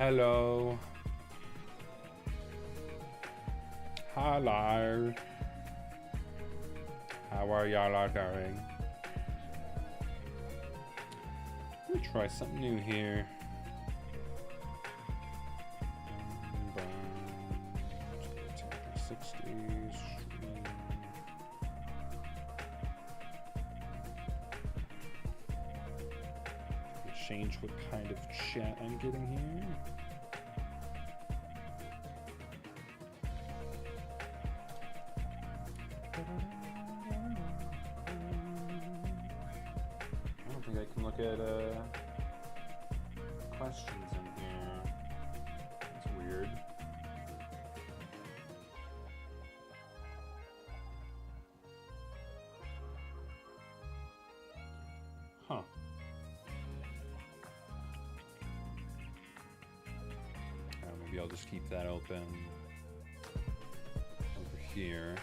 Hello. Hello. How are y'all doing? Let me try something new here. 60s. Change what kind of chat I'm getting here. I don't think I can look at questions in here. That's weird. Huh. Maybe I'll just keep that open over here.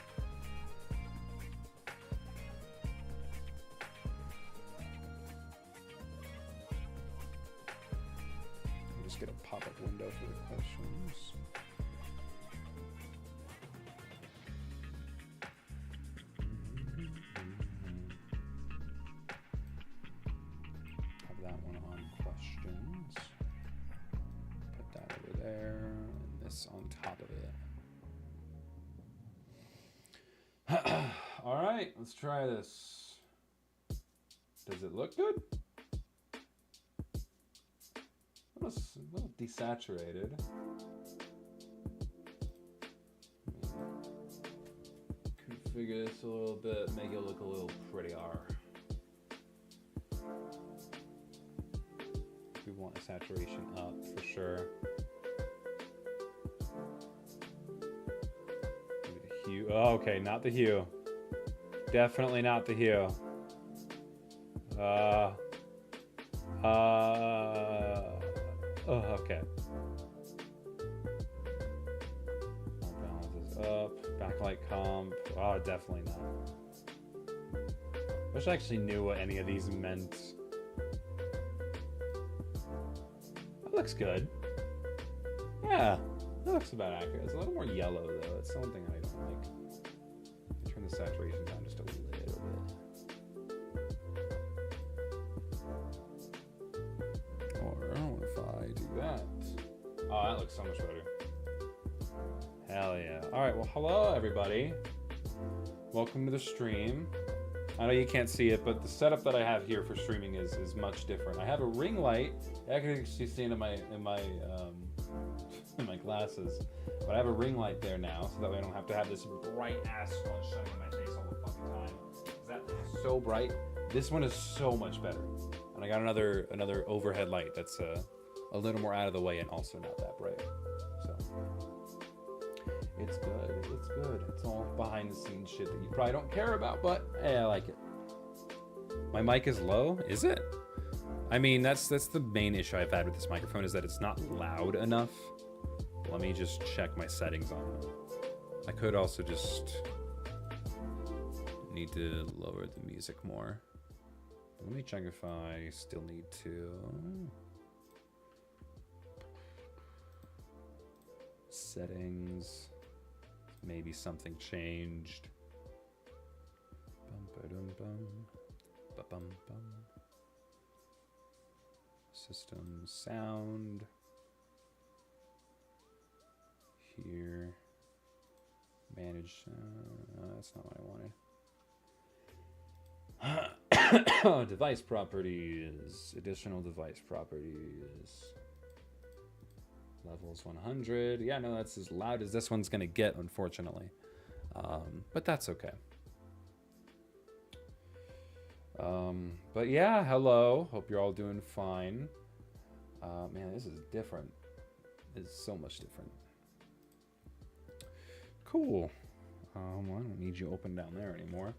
Just get a pop-up window for the questions. Have that one on questions. Put that over there, and this on top of it. All right, let's try this. Does it look good? A little desaturated. Configure this a little bit, make it look a little prettier. We want a saturation up for sure. Maybe the hue. Oh, okay, not the hue. Definitely not the hue. Oh, okay. Balance is up. Backlight comp. Oh, definitely not. I wish I actually knew what any of these meant. That looks good. Yeah, that looks about accurate. It's a little more yellow, though. It's the one thing I don't like. Turn the saturation down just a little bit. That. Oh, that looks so much better. Hell yeah. All right, well, hello, everybody. Welcome to the stream. I know you can't see it, but the setup that I have here for streaming is much different. I have a ring light. I can actually see it in my in my glasses, but I have a ring light there now, so that way I don't have to have this bright ass sun shining in my face all the fucking time. That is so bright. This one is so much better, and I got another overhead light that's a little more out of the way and also not that bright. So it's good. It's good. It's all behind the scenes shit that you probably don't care about, but hey, I like it. My mic is low? Is it? I mean, that's the main issue I've had with this microphone, is that it's not loud enough. Let me just check my settings on it. I could also just need to lower the music more. Let me check if I still need to. Settings. Maybe something changed. System sound. Here. Manage. That's not what I wanted. Device properties. Additional device properties. Levels 100. Yeah, no, that's as loud as this one's gonna get, unfortunately. But that's okay. But yeah, hello. Hope you're all doing fine. Man, this is different. It's so much different. Cool. I don't need you open down there anymore.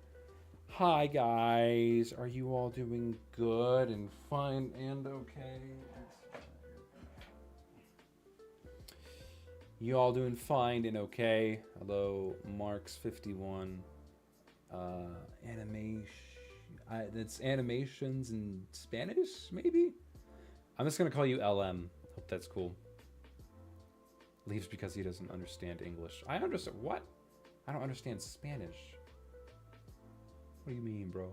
Hi, guys. Are you all doing good and fine and okay? You all doing fine and okay? Hello, Marks51. Animation. That's animations in Spanish, maybe? I'm just gonna call you LM. Hope that's cool. Leaves because he doesn't understand English. I understand. What? I don't understand Spanish. What do you mean, bro?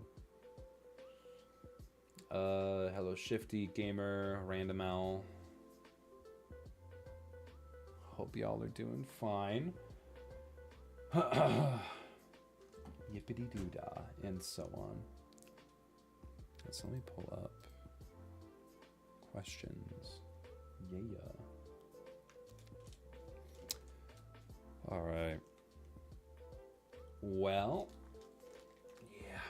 Hello, Shifty Gamer, Random Owl. Hope y'all are doing fine. Yippity doo dah, and so on. Let's let me pull up questions. Yeah. All right. Well, yeah.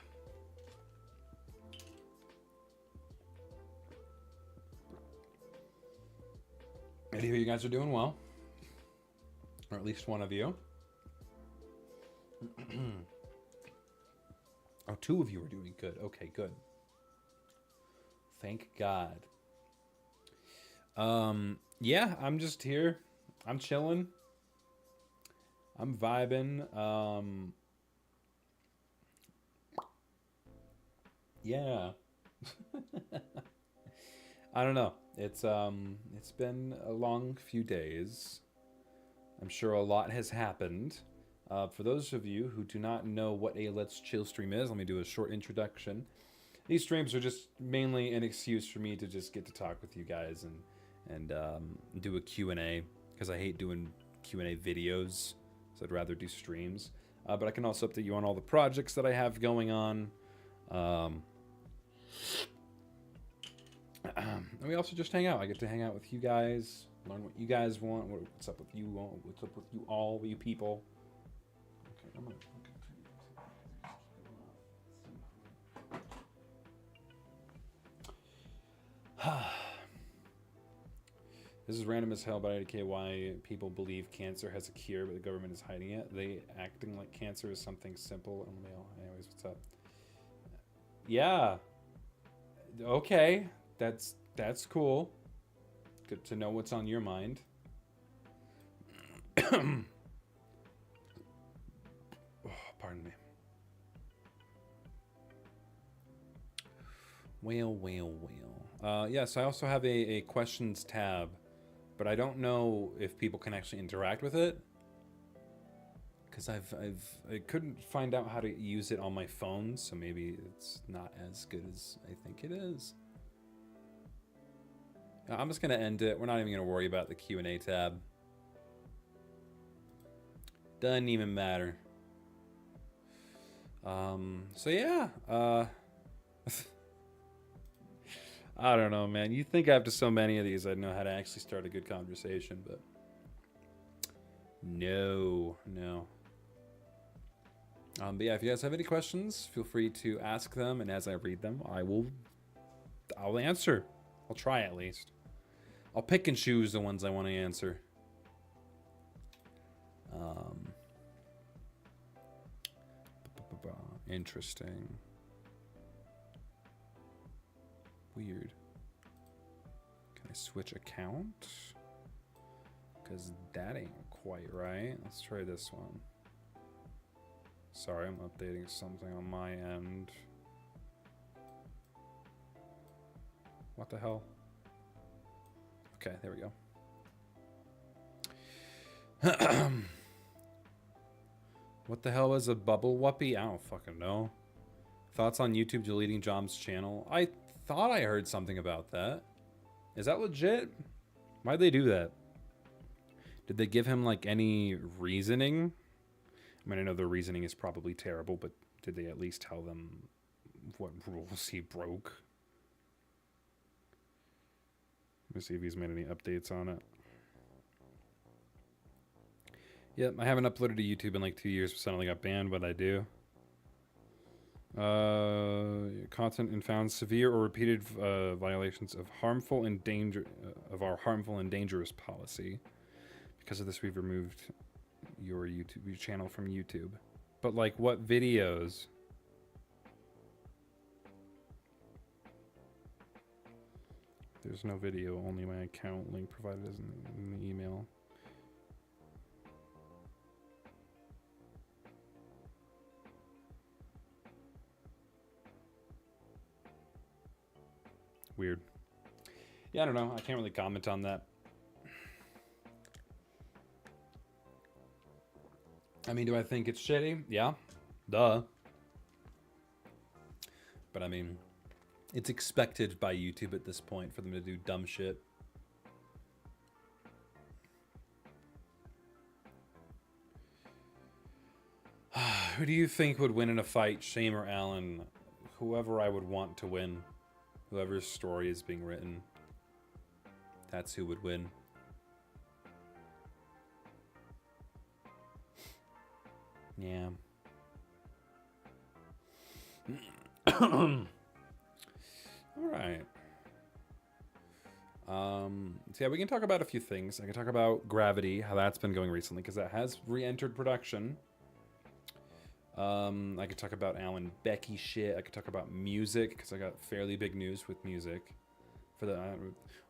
I hear you guys are doing well, or at least one of you. Oh, two of you are doing good. Okay, good. Thank God. Yeah, I'm just here. I'm chilling. I'm vibing. Yeah. I don't know. It's been a long few days. I'm sure a lot has happened. For those of you who do not know what a Let's Chill stream is, let me do a short introduction. These streams are just mainly an excuse for me to just get to talk with you guys and do a Q&A, because I hate doing Q&A videos, so I'd rather do streams. But I can also update you on all the projects that I have going on. And we also just hang out. I get to hang out with you guys, learn what you guys want, what's up with you, what's up with you all, you people. Okay, I'm gonna This is random as hell, but I indicate why people believe cancer has a cure, but the government is hiding it. They acting like cancer is something simple. Anyways, what's up? Yeah. Okay. That's cool. Good to know what's on your mind. Oh, pardon me. Well. Yes, I also have a questions tab, but I don't know if people can actually interact with it, because I couldn't find out how to use it on my phone, so maybe it's not as good as I think it is. I'm just gonna end it. We're not even gonna worry about the Q&A tab. Doesn't even matter. So yeah. I don't know, man. You'd think after so many of these I'd know how to actually start a good conversation, but no. But yeah, if you guys have any questions, feel free to ask them, and as I read them, I'll answer. I'll try at least. I'll pick and choose the ones I want to answer. Interesting. Weird. Can I switch account? Because that ain't quite right. Let's try this one. Sorry, I'm updating something on my end. What the hell? Okay, there we go. What the hell is a bubble whuppy? I don't fucking know. Thoughts on YouTube deleting Jom's channel? I thought I heard something about that. Is that legit? Why'd they do that? Did they give him like any reasoning? I mean, I know the reasoning is probably terrible, but did they at least tell them what rules he broke? Let me see if he's made any updates on it. Yep, I haven't uploaded to YouTube in like 2 years, so suddenly got banned, but I do. Content and found severe or repeated violations of our harmful and dangerous policy. Because of this, we've removed your channel from YouTube. But like, what videos? There's no video, only my account link provided as in the email. Weird. Yeah, I don't know. I can't really comment on that. I mean, do I think it's shitty? Yeah. Duh. But I mean, it's expected by YouTube at this point for them to do dumb shit. Who do you think would win in a fight, Shame or Alan? Whoever I would want to win. Whoever's story is being written. That's who would win. Yeah. All right. So yeah, we can talk about a few things. I can talk about Gravity, how that's been going recently, because that has re-entered production. I could talk about Alan Becky shit. I could talk about music, because I got fairly big news with music. For the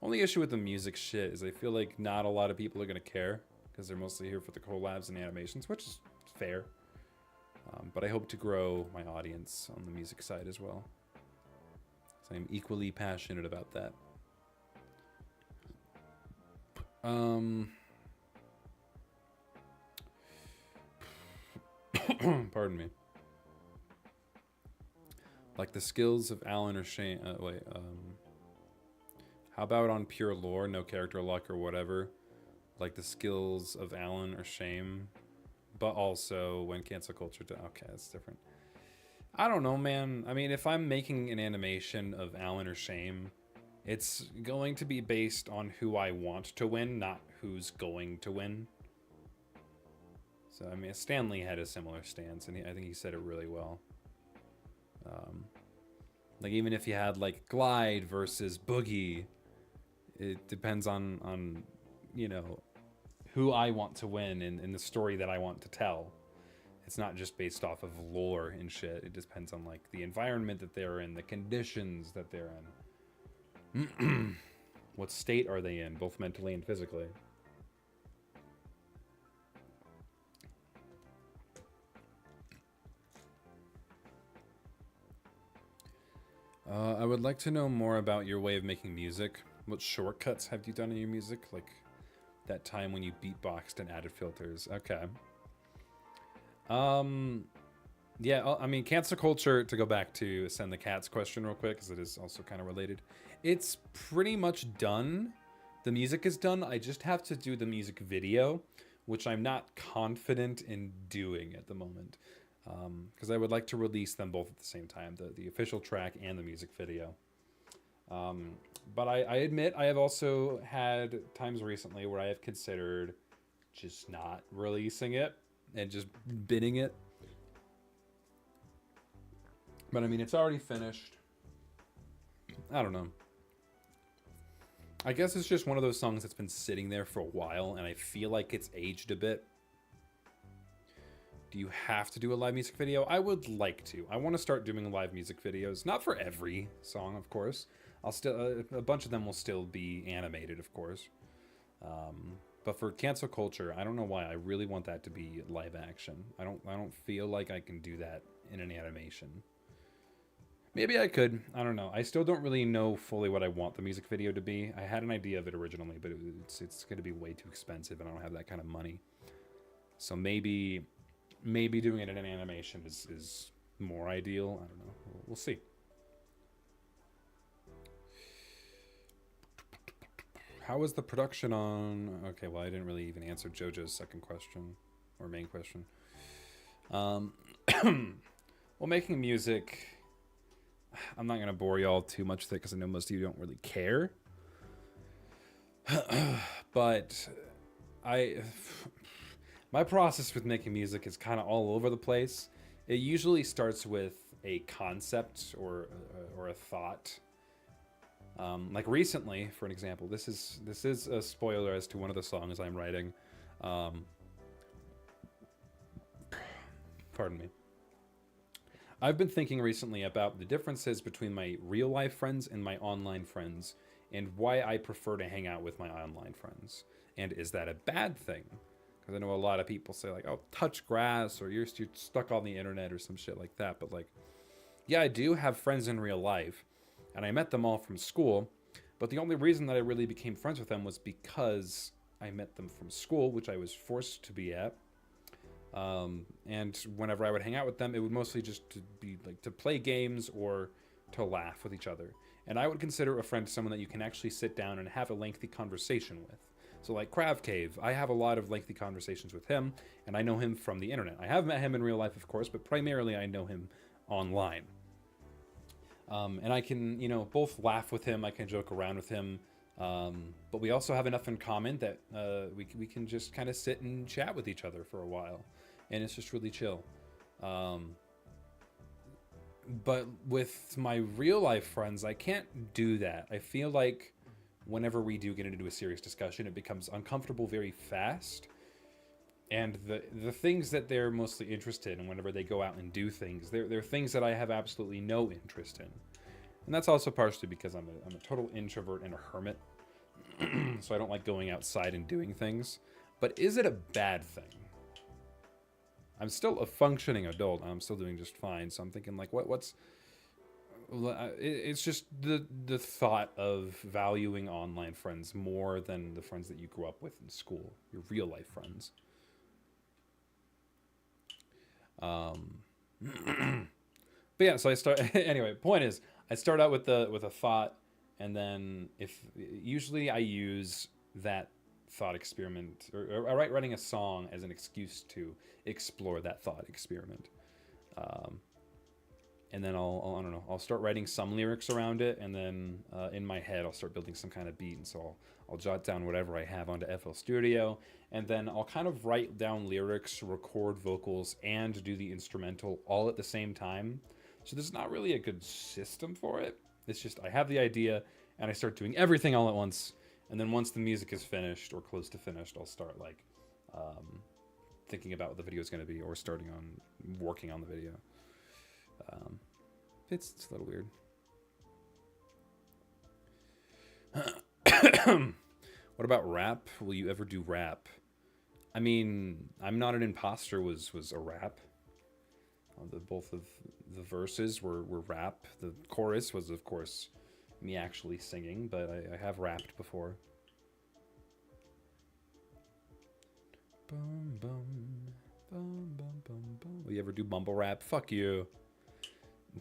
only issue with the music shit is I feel like not a lot of people are gonna care, because they're mostly here for the collabs and animations, which is fair. But I hope to grow my audience on the music side as well. So I'm equally passionate about that. Pardon me. Like the skills of Alan or Shane. How about on pure lore, no character luck or whatever? Like the skills of Alan or Shame, but also when cancel culture. Okay, that's different. I don't know, man. I mean, if I'm making an animation of Alan or Shame, it's going to be based on who I want to win, not who's going to win. So, I mean, Stanley had a similar stance, and I think he said it really well. Like, even if you had, like, Glide versus Boogie, it depends on you know, who I want to win and the story that I want to tell. It's not just based off of lore and shit. It depends on, like, the environment that they're in, the conditions that they're in. What state are they in, both mentally and physically? I would like to know more about your way of making music. What shortcuts have you done in your music? Like that time when you beatboxed and added filters. Okay. Yeah, I mean, cancel culture, to go back to Send the Cats question real quick, because it is also kind of related. It's pretty much done. The music is done. I just have to do the music video, which I'm not confident in doing at the moment. Because I would like to release them both at the same time, the official track and the music video. But I admit I have also had times recently where I have considered just not releasing it and just bidding it. But I mean, it's already finished. I don't know. I guess it's just one of those songs that's been sitting there for a while, and I feel like it's aged a bit. Do you have to do a live music video? I would like to. I want to start doing live music videos. Not for every song, of course. I'll still a bunch of them will still be animated, of course. But for cancel culture, I don't know why. I really want that to be live action. I don't feel like I can do that in an animation. Maybe I could. I don't know. I still don't really know fully what I want the music video to be. I had an idea of it originally, but it's going to be way too expensive, and I don't have that kind of money. So maybe doing it in an animation is more ideal. I don't know. We'll see. How was the production on... Okay, well, I didn't really even answer JoJo's second question, or main question. Well, making music... I'm not going to bore y'all too much with it, because I know most of you don't really care. But my process with making music is kind of all over the place. It usually starts with a concept or a thought. Like recently, for an example, this is a spoiler as to one of the songs I'm writing. Pardon me. I've been thinking recently about the differences between my real life friends and my online friends, and why I prefer to hang out with my online friends. And is that a bad thing? Because I know a lot of people say, like, oh, touch grass, or you're stuck on the internet, or some shit like that. But, like, yeah, I do have friends in real life, and I met them all from school. But the only reason that I really became friends with them was because I met them from school, which I was forced to be at. And whenever I would hang out with them, it would mostly just to be like to play games or to laugh with each other. And I would consider a friend someone that you can actually sit down and have a lengthy conversation with. So like Crav Cave, I have a lot of lengthy conversations with him, and I know him from the internet. I have met him in real life, of course, but primarily I know him online. And I can, both laugh with him. I can joke around with him. But we also have enough in common that we can just kind of sit and chat with each other for a while. And it's just really chill. But with my real life friends, I can't do that. I feel like whenever we do get into a serious discussion, it becomes uncomfortable very fast. And the things that they're mostly interested in whenever they go out and do things, they're things that I have absolutely no interest in. And that's also partially because I'm a total introvert and a hermit. So I don't like going outside and doing things. But is it a bad thing? I'm still a functioning adult. I'm still doing just fine. So I'm thinking like, what's... It's just the thought of valuing online friends more than the friends that you grew up with in school. Your real life friends. But yeah, so I start anyway. Point is, I start out with a thought, and then usually I use that thought experiment, or I writing a song as an excuse to explore that thought experiment. And then I don't know, I'll start writing some lyrics around it, and then in my head I'll start building some kind of beat, and so I'll jot down whatever I have onto FL Studio, and then I'll kind of write down lyrics, record vocals, and do the instrumental all at the same time. So there's not really a good system for it. It's just I have the idea, and I start doing everything all at once, and then once the music is finished or close to finished, I'll start like thinking about what the video is going to be, or starting on working on the video. It's a little weird. What about rap? Will you ever do rap? I mean, I'm Not an Imposter was a rap. Both of the verses were rap. The chorus was, of course, me actually singing, but I have rapped before. Bum, bum, bum, bum, bum, bum. Will you ever do mumble rap? Fuck you.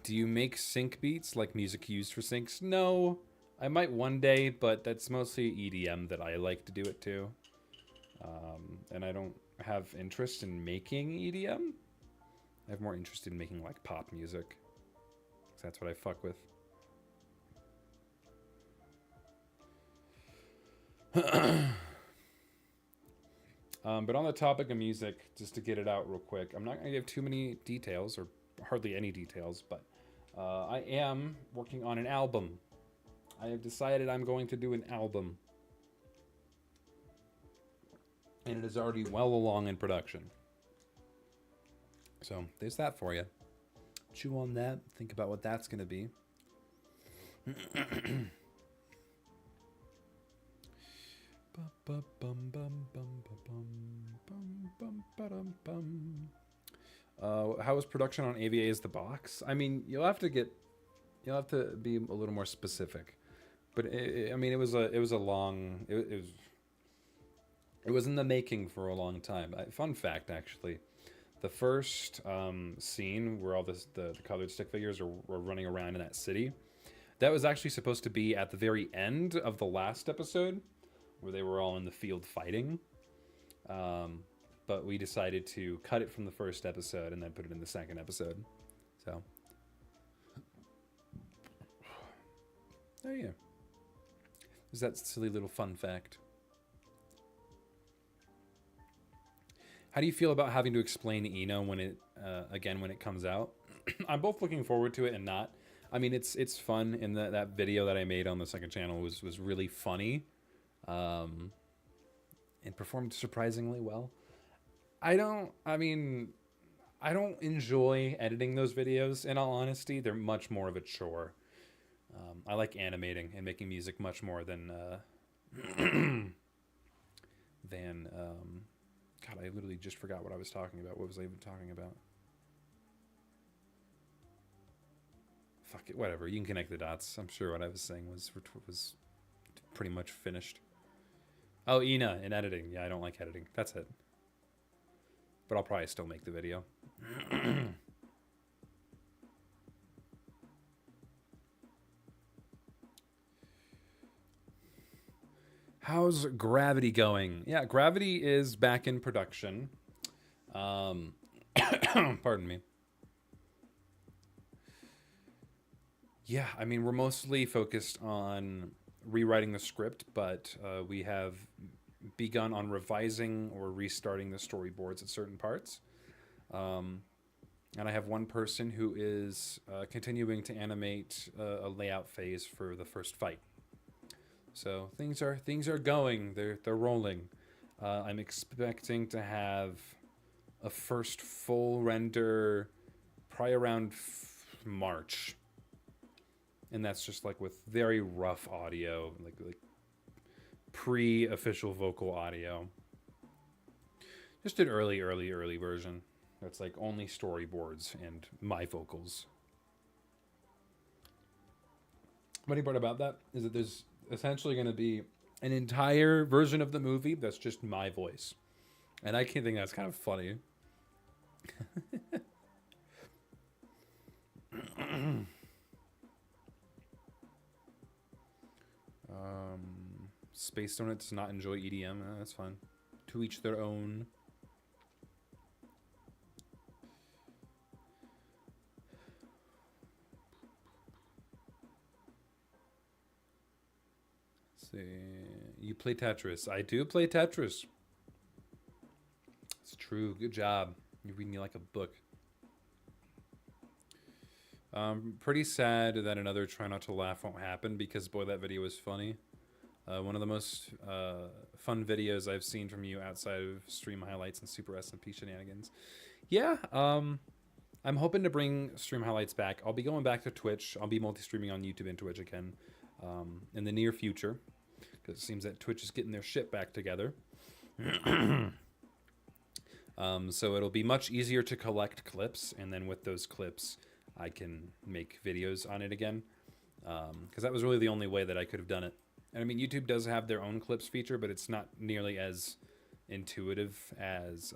Do you make sync beats like music used for syncs? No. I might one day, but that's mostly EDM that I like to do it to. And I don't have interest in making EDM. I have more interest in making like pop music. 'Cause that's what I fuck with. But on the topic of music, just to get it out real quick, I'm not going to give too many details, or hardly any details, but I am working on an album. I have decided I'm going to do an album. And it is already well along in production. So there's that for you. Chew on that. Think about what that's going to be. How was production on AVA's The Box? I mean, you'll have to be a little more specific. But it was a long. It was in the making for a long time. Fun fact, actually, the first scene where all the colored stick figures were running around in that city, that was actually supposed to be at the very end of the last episode, where they were all in the field fighting. But we decided to cut it from the first episode and then put it in the second episode. So there you go. Is that silly little fun fact? How do you feel about having to explain Eno when it comes out? I'm both looking forward to it and not. I mean, it's fun, and that video that I made on the second channel was really funny, and performed surprisingly well. I don't enjoy editing those videos. In all honesty, they're much more of a chore. I like animating and making music much more than God, I literally just forgot what I was talking about. What was I even talking about? Fuck it, whatever. You can connect the dots. I'm sure what I was saying was pretty much finished. Oh, Ina in editing. Yeah, I don't like editing. That's it. but I'll probably still make the video. How's Gravity going? Yeah, Gravity is back in production. Pardon me. Yeah, I mean, we're mostly focused on rewriting the script, but we have begun on revising or restarting the storyboards at certain parts. And I have one person who is continuing to animate a layout phase for the first fight. So things are going. They're rolling. I'm expecting to have a first full render probably around March, and that's just like with very rough audio, like pre-official vocal audio. Just an early version. That's like only storyboards and my vocals. Funny part about that is that there's essentially going to be an entire version of the movie that's just my voice, and I think that's kind of funny. Space Donut does not enjoy EDM. That's fine. To each their own. Let's see. You play Tetris. I do play Tetris. It's true. Good job. You're reading me like a book. Pretty sad that another Try Not to Laugh won't happen because, boy, that video was funny. One of the most fun videos I've seen from you outside of stream highlights and Super SMP shenanigans. Yeah, I'm hoping to bring stream highlights back. I'll be going back to Twitch. I'll be multi-streaming on YouTube and Twitch again in the near future, because it seems that Twitch is getting their shit back together. So it'll be much easier to collect clips, and then with those clips, I can make videos on it again, because that was really the only way that I could have done it. And I mean, YouTube does have their own clips feature, but it's not nearly as intuitive as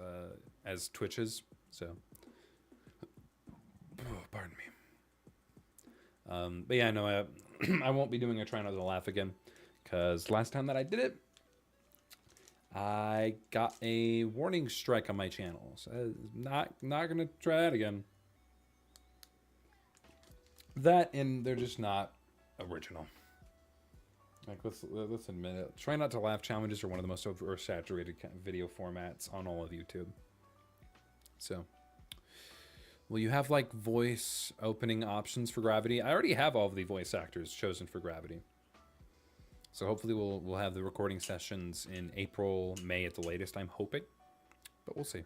Twitch's. So, pardon me. But yeah, no, I won't be doing a Try Not to Laugh again, because last time that I did it, I got a warning strike on my channel. So not gonna try that again. That, and they're just not original. Like, let's admit it. Try Not to Laugh challenges are one of the most oversaturated video formats on all of YouTube. So, will you have like voice opening options for Gravity? I already have all of the voice actors chosen for Gravity. So hopefully we'll have the recording sessions in April, May at the latest, I'm hoping. But we'll see.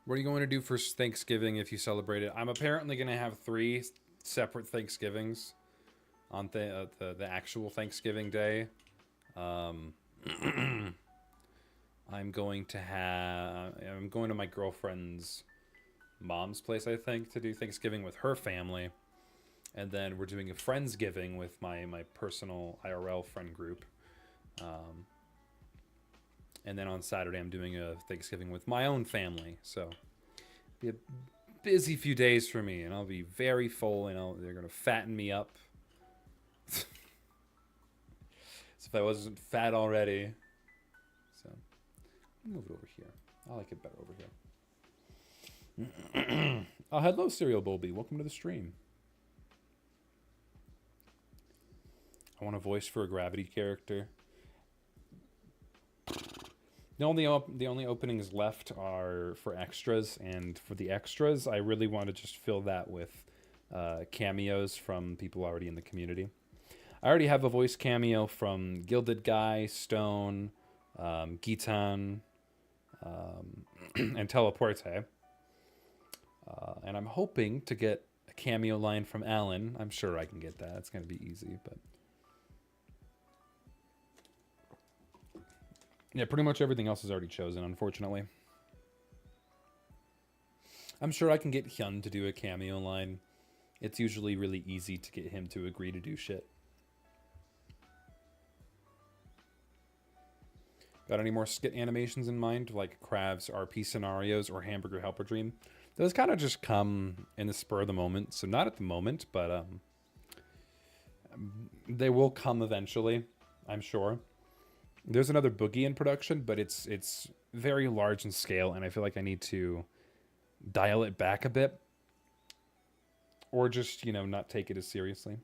What are you going to do for Thanksgiving if you celebrate it? I'm apparently going to have 3 separate Thanksgivings on the actual Thanksgiving day. I'm going to my girlfriend's mom's place, I think, to do Thanksgiving with her family. And then we're doing a Friendsgiving with my personal IRL friend group. And then on Saturday, I'm doing a Thanksgiving with my own family. So it'll be a busy few days for me, and I'll be very full, and they're going to fatten me up. As if I wasn't fat already. So move it over here. I like it better over here. Oh, hello, Serial Bulby. Welcome to the stream. I want a voice for a Gravity character. The only openings left are for extras, and for the extras, I really want to just fill that with cameos from people already in the community. I already have a voice cameo from Gilded Guy, Stone, Gitan, and Teleporte. And I'm hoping to get a cameo line from Alan. I'm sure I can get that. It's going to be easy, but... yeah, pretty much everything else is already chosen, unfortunately. I'm sure I can get Hyun to do a cameo line. It's usually really easy to get him to agree to do shit. Got any more skit animations in mind, like Krav's RP scenarios or Hamburger Helper Dream? Those kind of just come in the spur of the moment, so not at the moment, but they will come eventually, I'm sure. There's another Boogie in production, but it's very large in scale, and I feel like I need to dial it back a bit, or just, you know, not take it as seriously.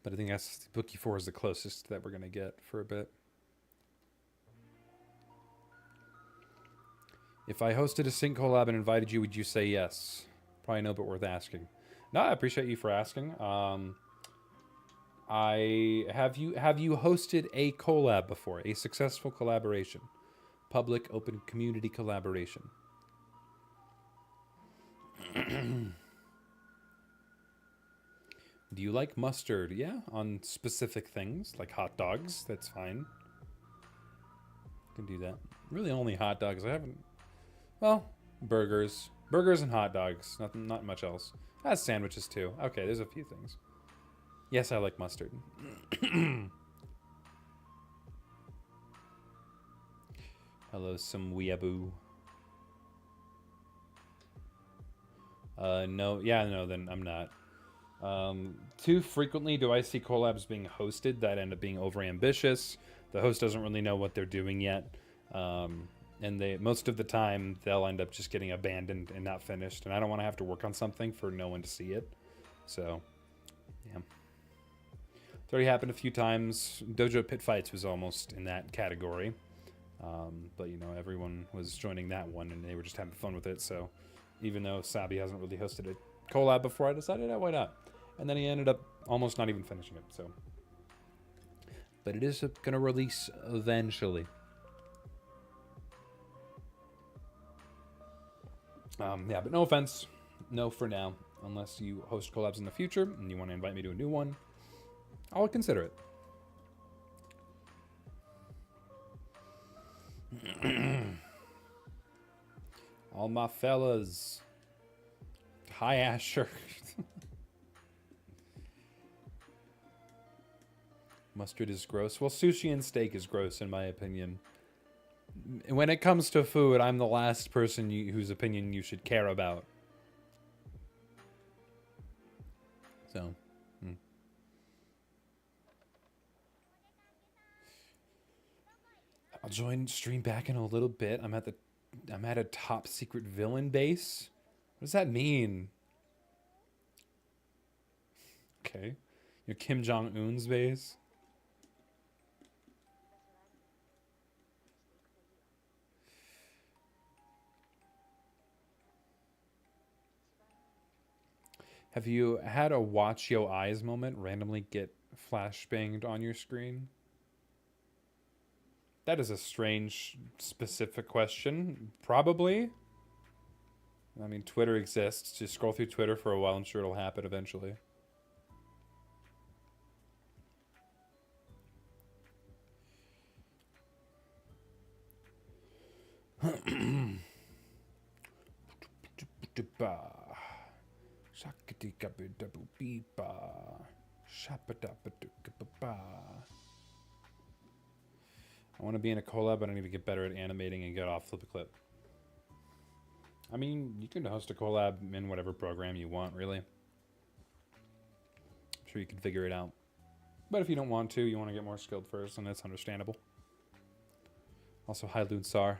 But I think that's Boogie 4 is the closest that we're gonna get for a bit. If I hosted a sync collab and invited you, would you say yes? Probably no, but worth asking. No, I appreciate you for asking. Have you hosted a collab before? A successful collaboration, public open community collaboration. Do you like mustard? Yeah, on specific things like hot dogs. That's fine. Can do that. Really, only hot dogs. I haven't. Well, burgers and hot dogs. Not much else. Sandwiches too. Okay, there's a few things. Yes, I like mustard. Hello, some weeaboo. No, then I'm not. Too frequently do I see collabs being hosted that end up being overambitious. The host doesn't really know what they're doing yet. And most of the time they'll end up just getting abandoned and not finished. And I don't want to have to work on something for no one to see it. So, yeah. It's already happened a few times. Dojo Pit Fights was almost in that category. But, you know, everyone was joining that one and they were just having fun with it. So, even though Sabi hasn't really hosted a collab before, I decided, why not? And then he ended up almost not even finishing it. So, but it is going to release eventually. Yeah, but no offense. No for now. Unless you host collabs in the future and you want to invite me to a new one, I'll consider it. All my fellas. Hi, Asher. Mustard is gross. Well, sushi and steak is gross, in my opinion. When it comes to food, I'm the last person whose opinion you should care about. So, I'll join stream back in a little bit. I'm at a top secret villain base. What does that mean? Okay, your Kim Jong-un's base. Have you had a watch your eyes moment randomly get flashbanged on your screen? That is a strange, specific question. Probably. I mean, Twitter exists. Just scroll through Twitter for a while. I'm sure it'll happen eventually. I want to be in a collab, but I need to get better at animating and get off Flip-A-Clip. I mean, you can host a collab in whatever program you want, really. I'm sure you can figure it out. But if you don't want to, you want to get more skilled first, and that's understandable. Also, hi, Lunsar.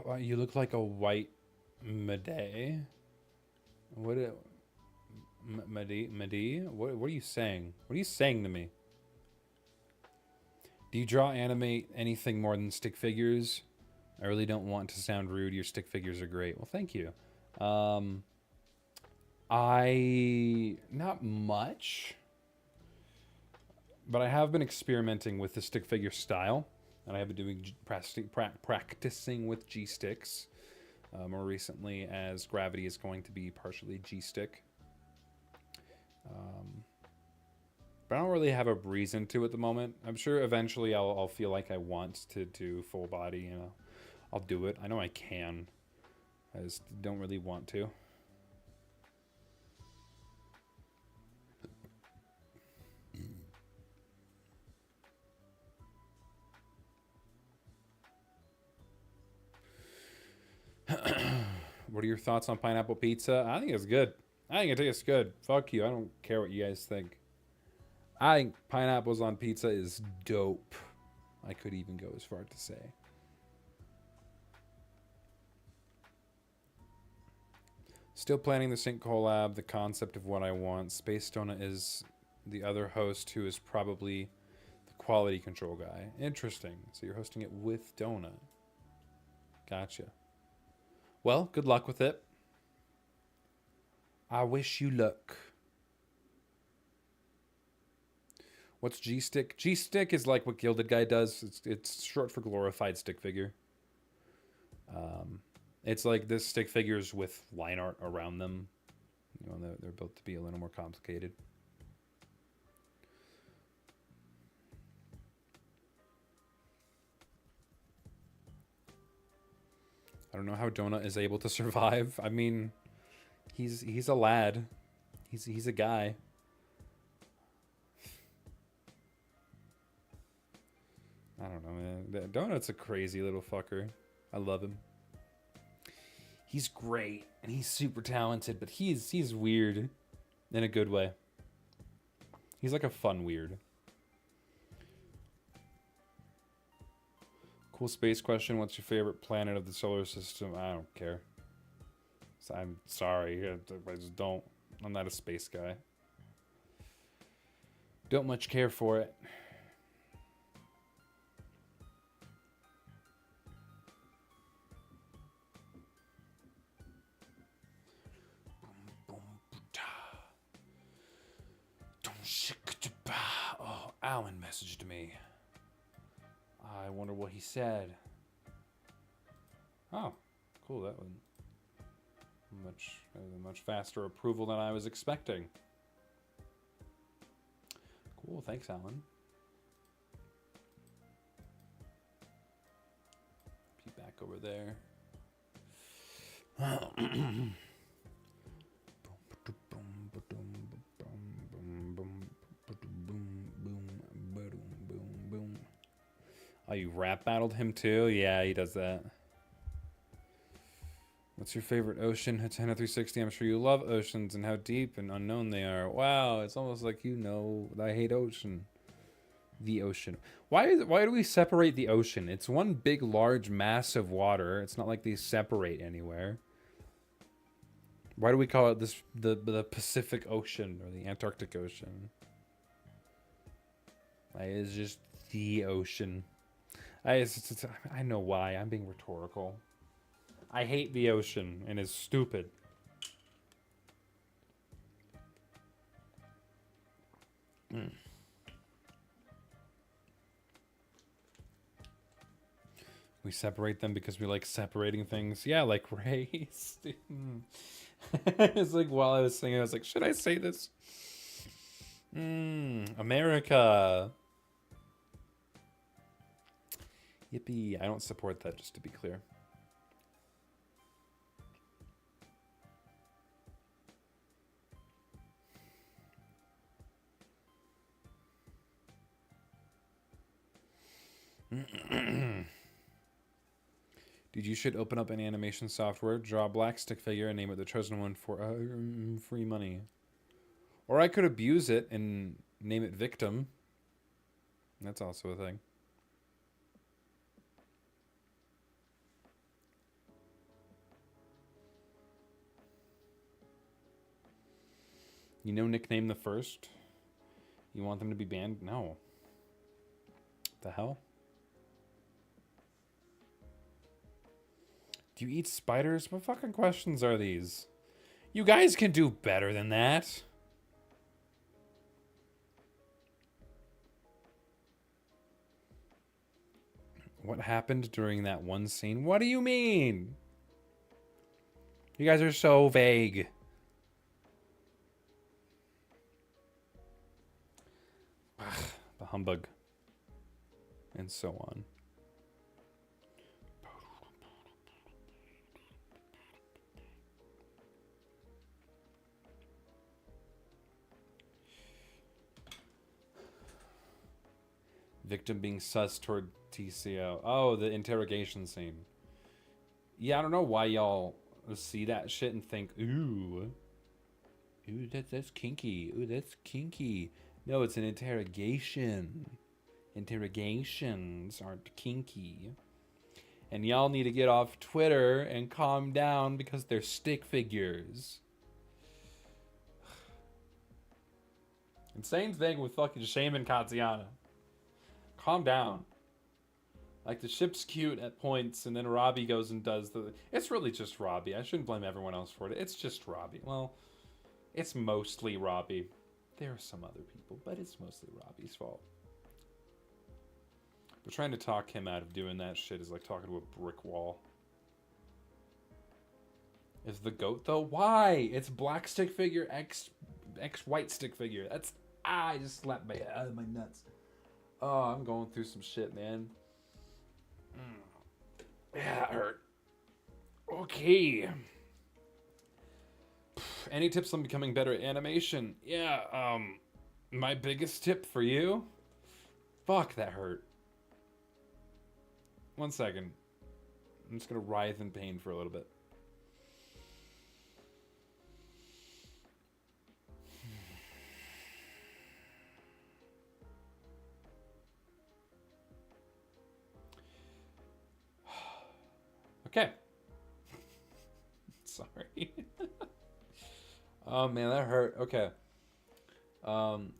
Well, you look like a white Made. What? Made? What are you saying? What are you saying to me? Do you animate anything more than stick figures? I really don't want to sound rude. Your stick figures are great. Well, thank you. Not much, but I have been experimenting with the stick figure style. And I have been doing practicing with G-sticks more recently, as Gravity is going to be partially G-stick. But I don't really have a reason to at the moment. I'm sure eventually I'll feel like I want to do full body, you know. I'll do it. I know I can. I just don't really want to. What are your thoughts on pineapple pizza? I think it's good. I think it tastes good. Fuck you. I don't care what you guys think. I think pineapples on pizza is dope. I could even go as far to say. Still planning the Sync collab, the concept of what I want. Space Donut is the other host who is probably the quality control guy. Interesting. So you're hosting it with Donut. Gotcha. Well, good luck with it. I wish you luck. What's G-Stick? G-Stick is like what Gilded Guy does. It's short for glorified stick figure. It's like this stick figures with line art around them. You know, they're built to be a little more complicated. I don't know how Donut is able to survive. I mean, he's a lad. He's a guy. I don't know, man. Donut's a crazy little fucker. I love him. He's great and he's super talented, but he's weird in a good way. He's like a fun weird. Cool space question. What's your favorite planet of the solar system? I don't care. I'm sorry. I just don't. I'm not a space guy. Don't much care for it. Oh, Alan messaged me. I wonder what he said. Oh, cool. That was much faster approval than I was expecting. Cool. Thanks, Alan. Be back over there. Oh, you rap battled him too? Yeah, he does that. What's your favorite ocean? Hatena 360. I'm sure you love oceans and how deep and unknown they are. Wow, it's almost like you know I hate ocean. The ocean. Why do we separate the ocean? It's one big, large mass of water. It's not like they separate anywhere. Why do we call it the Pacific Ocean or the Antarctic Ocean? It's just the ocean. I know why. I'm being rhetorical. I hate the ocean and it's stupid. We separate them because we like separating things. Yeah, like race. It's like while I was singing, I was like, should I say this? America. Yippee. I don't support that, just to be clear. Dude, you should open up an animation software, draw a black stick figure, and name it the chosen one for free money. Or I could abuse it and name it Victim. That's also a thing. You know Nickname the First? You want them to be banned? No. The hell? Do you eat spiders? What fucking questions are these? You guys can do better than that. What happened during that one scene? What do you mean? You guys are so vague. humbug, and so on. Victim being sus toward TCO. Oh, the interrogation scene. Yeah, I don't know why y'all see that shit and think, ooh, that's kinky. Ooh, that's kinky. No, it's an interrogation. Interrogations aren't kinky. And y'all need to get off Twitter and calm down because they're stick figures. And same thing with fucking Shaman Katsiana. Calm down. Like, the ship's cute at points, and then Robbie goes and does the... It's really just Robbie. I shouldn't blame everyone else for it. It's just Robbie. Well, it's mostly Robbie. There are some other people, but it's mostly Robbie's fault. But trying to talk him out of doing that shit is like talking to a brick wall. Is the goat, though? Why? It's black stick figure, X white stick figure. That's... I just slapped my nuts. Oh, I'm going through some shit, man. Yeah, that hurt. Okay. Any tips on becoming better at animation? Yeah, my biggest tip for you? Fuck, that hurt. 1 second. I'm just gonna writhe in pain for a little bit. Okay. Sorry. Oh man, that hurt. Okay.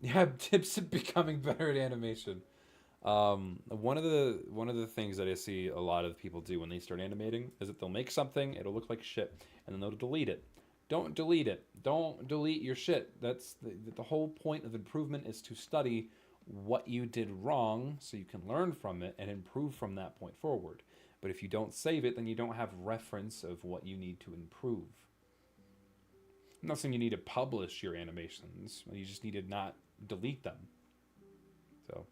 Yeah, tips of becoming better at animation. One of the things that I see a lot of people do when they start animating is that they'll make something, it'll look like shit, and then they'll delete it. Don't delete it. Don't delete your shit. That's the whole point of improvement, is to study what you did wrong so you can learn from it and improve from that point forward. But if you don't save it, then you don't have reference of what you need to improve. I'm not saying you need to publish your animations. You just need to not delete them. So.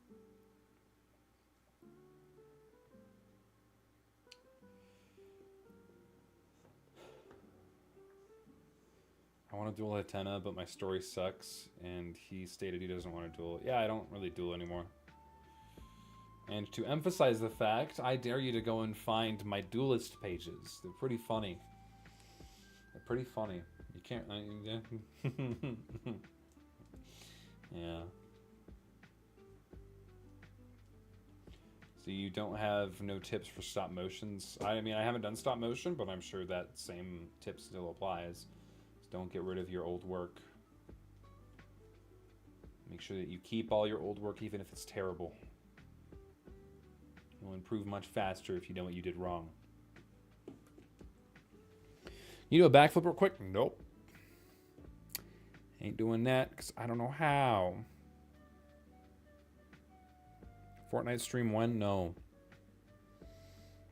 I want to duel Hatena, but my story sucks, and he stated he doesn't want to duel. Yeah, I don't really duel anymore. And to emphasize the fact, I dare you to go and find my duelist pages. They're pretty funny. They're pretty funny. You can't... yeah. So you don't have no tips for stop motions? I mean, I haven't done stop motion, but I'm sure that same tip still applies. Just don't get rid of your old work. Make sure that you keep all your old work, even if it's terrible. You'll improve much faster if you know what you did wrong. You do a backflip real quick? Nope. Ain't doing that because I don't know how. Fortnite stream 1? No.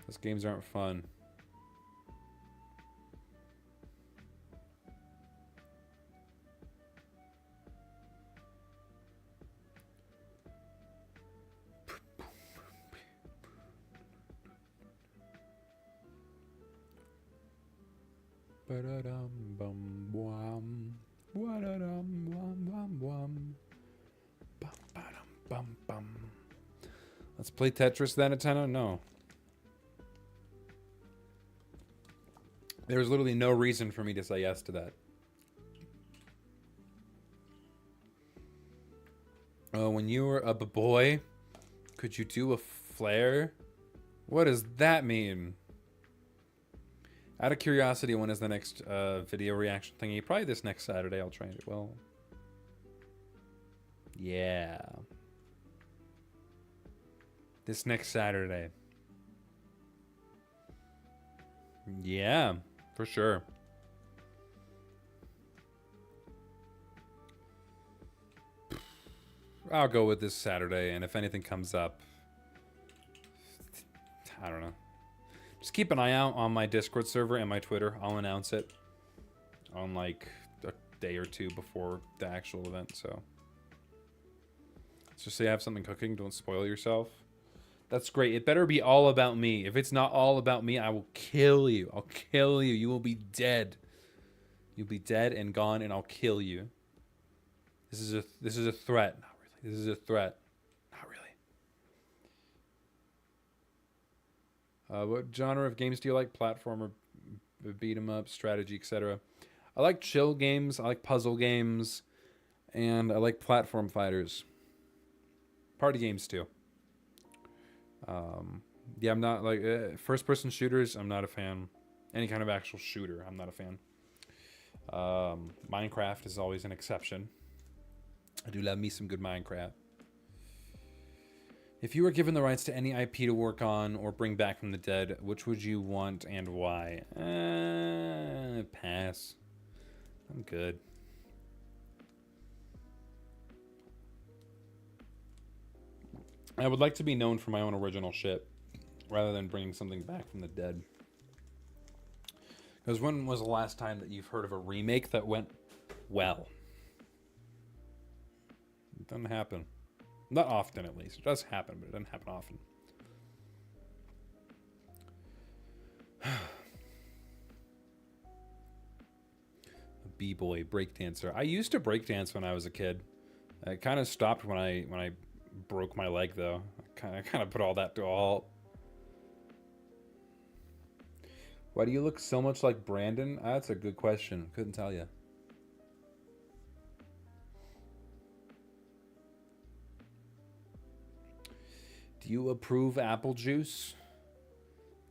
Those games aren't fun. Let's play Tetris then, Hatena? No. There's literally no reason for me to say yes to that. Oh, when you were a boy, could you do a flare? What does that mean? Out of curiosity, when is the next video reaction thingy? Probably this next Saturday. I'll try and do well. Yeah. This next Saturday. Yeah, for sure. I'll go with this Saturday, and if anything comes up, I don't know. Just keep an eye out on my Discord server and my Twitter. I'll announce it on like a day or two before the actual event, so Just say I have something cooking. Don't spoil yourself. That's great. It better be all about me. If it's not all about me, I will kill you. I'll kill you. You will be dead. You'll be dead and gone, and I'll kill you. This is a threat. Not really. This is a threat. Not really. What genre of games do you like? Platformer, beat 'em up, strategy, etc. I like chill games. I like puzzle games, and I like platform fighters. Party games too. Yeah, I'm not like first-person shooters. I'm not a fan. Any kind of actual shooter, I'm not a fan. Minecraft is always an exception. I do love me some good Minecraft. If you were given the rights to any IP to work on or bring back from the dead, which would you want and why? Pass. I'm good. I would like to be known for my own original shit rather than bringing something back from the dead. Because when was the last time that you've heard of a remake that went well? It doesn't happen. Not often, at least. It does happen, but it doesn't happen often. A b-boy breakdancer. I used to breakdance when I was a kid. I kind of stopped when I broke my leg, though. I kind of put all that to a halt. Why do you look so much like Brandon? That's a good question. Couldn't tell you. Do you approve apple juice?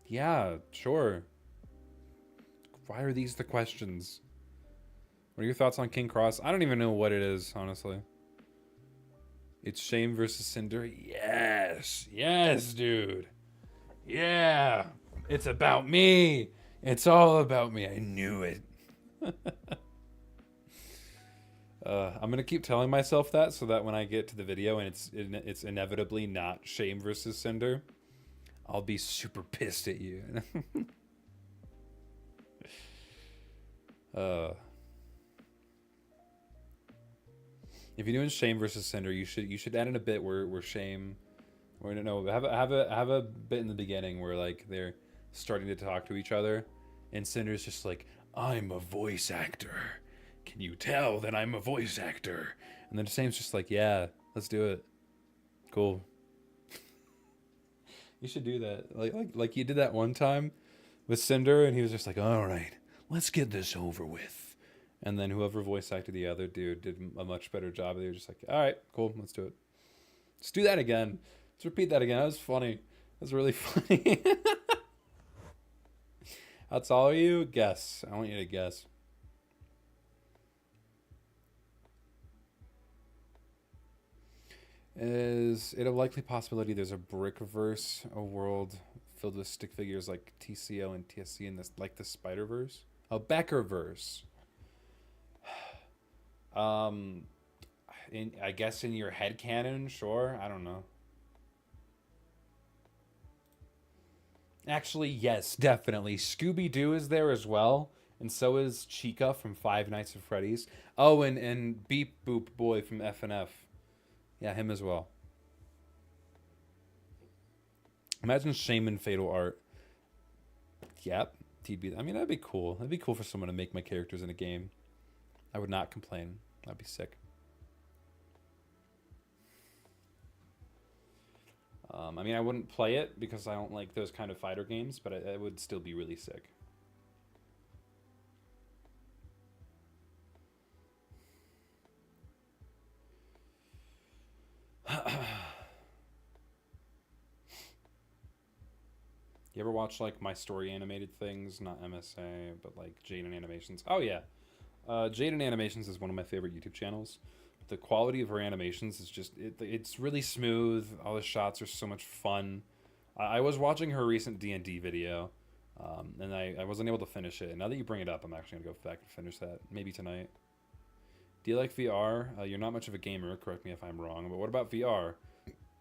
Yeah, sure. Why are these the questions? What are your thoughts on King Cross? I don't even know what it is, honestly. It's Shame versus Cinder? Yes. Yes, dude. Yeah. It's about me. It's all about me. I knew it. I'm gonna keep telling myself that so that when I get to the video and it's inevitably not Shame versus Cinder, I'll be super pissed at you. If you're doing Shame versus Cinder, you should add in a bit where Shame, or no, have a bit in the beginning where like they're starting to talk to each other, and Cinder's just like, I'm a voice actor. Can you tell that I'm a voice actor? And then Shame's just like, yeah, let's do it. Cool. You should do that. Like you did that one time with Cinder, and he was just like, all right, let's get this over with. And then whoever voice acted the other dude did a much better job. They were just like, all right, cool, let's do it. Let's do that again. Let's repeat that again. That was funny. That was really funny. That's all of you? Guess. I want you to guess. Is it a likely possibility there's a Brickverse, a world filled with stick figures like TCO and TSC in this, like the Spider-Verse? Oh, Beckerverse. I guess in your headcanon, sure. I don't know. Actually, yes, definitely. Scooby-Doo is there as well, and so is Chica from Five Nights at Freddy's. Oh, and Beep Boop Boy from FNF. Yeah, him as well. Imagine Shame and Fatal Art. Yep, TB. I mean, that'd be cool. That'd be cool for someone to make my characters in a game. I would not complain. That'd be sick. I mean, I wouldn't play it because I don't like those kind of fighter games, but it would still be really sick. You ever watch like My Story animated things? Not MSA, but like Jaden Animations. Oh yeah. Jaden Animations is one of my favorite YouTube channels. The quality of her animations is just, it's really smooth. All the shots are so much fun. I was watching her recent D&D video, and I wasn't able to finish it. And now that you bring it up, I'm actually going to go back and finish that, maybe tonight. Do you like VR? You're not much of a gamer, correct me if I'm wrong, but what about VR?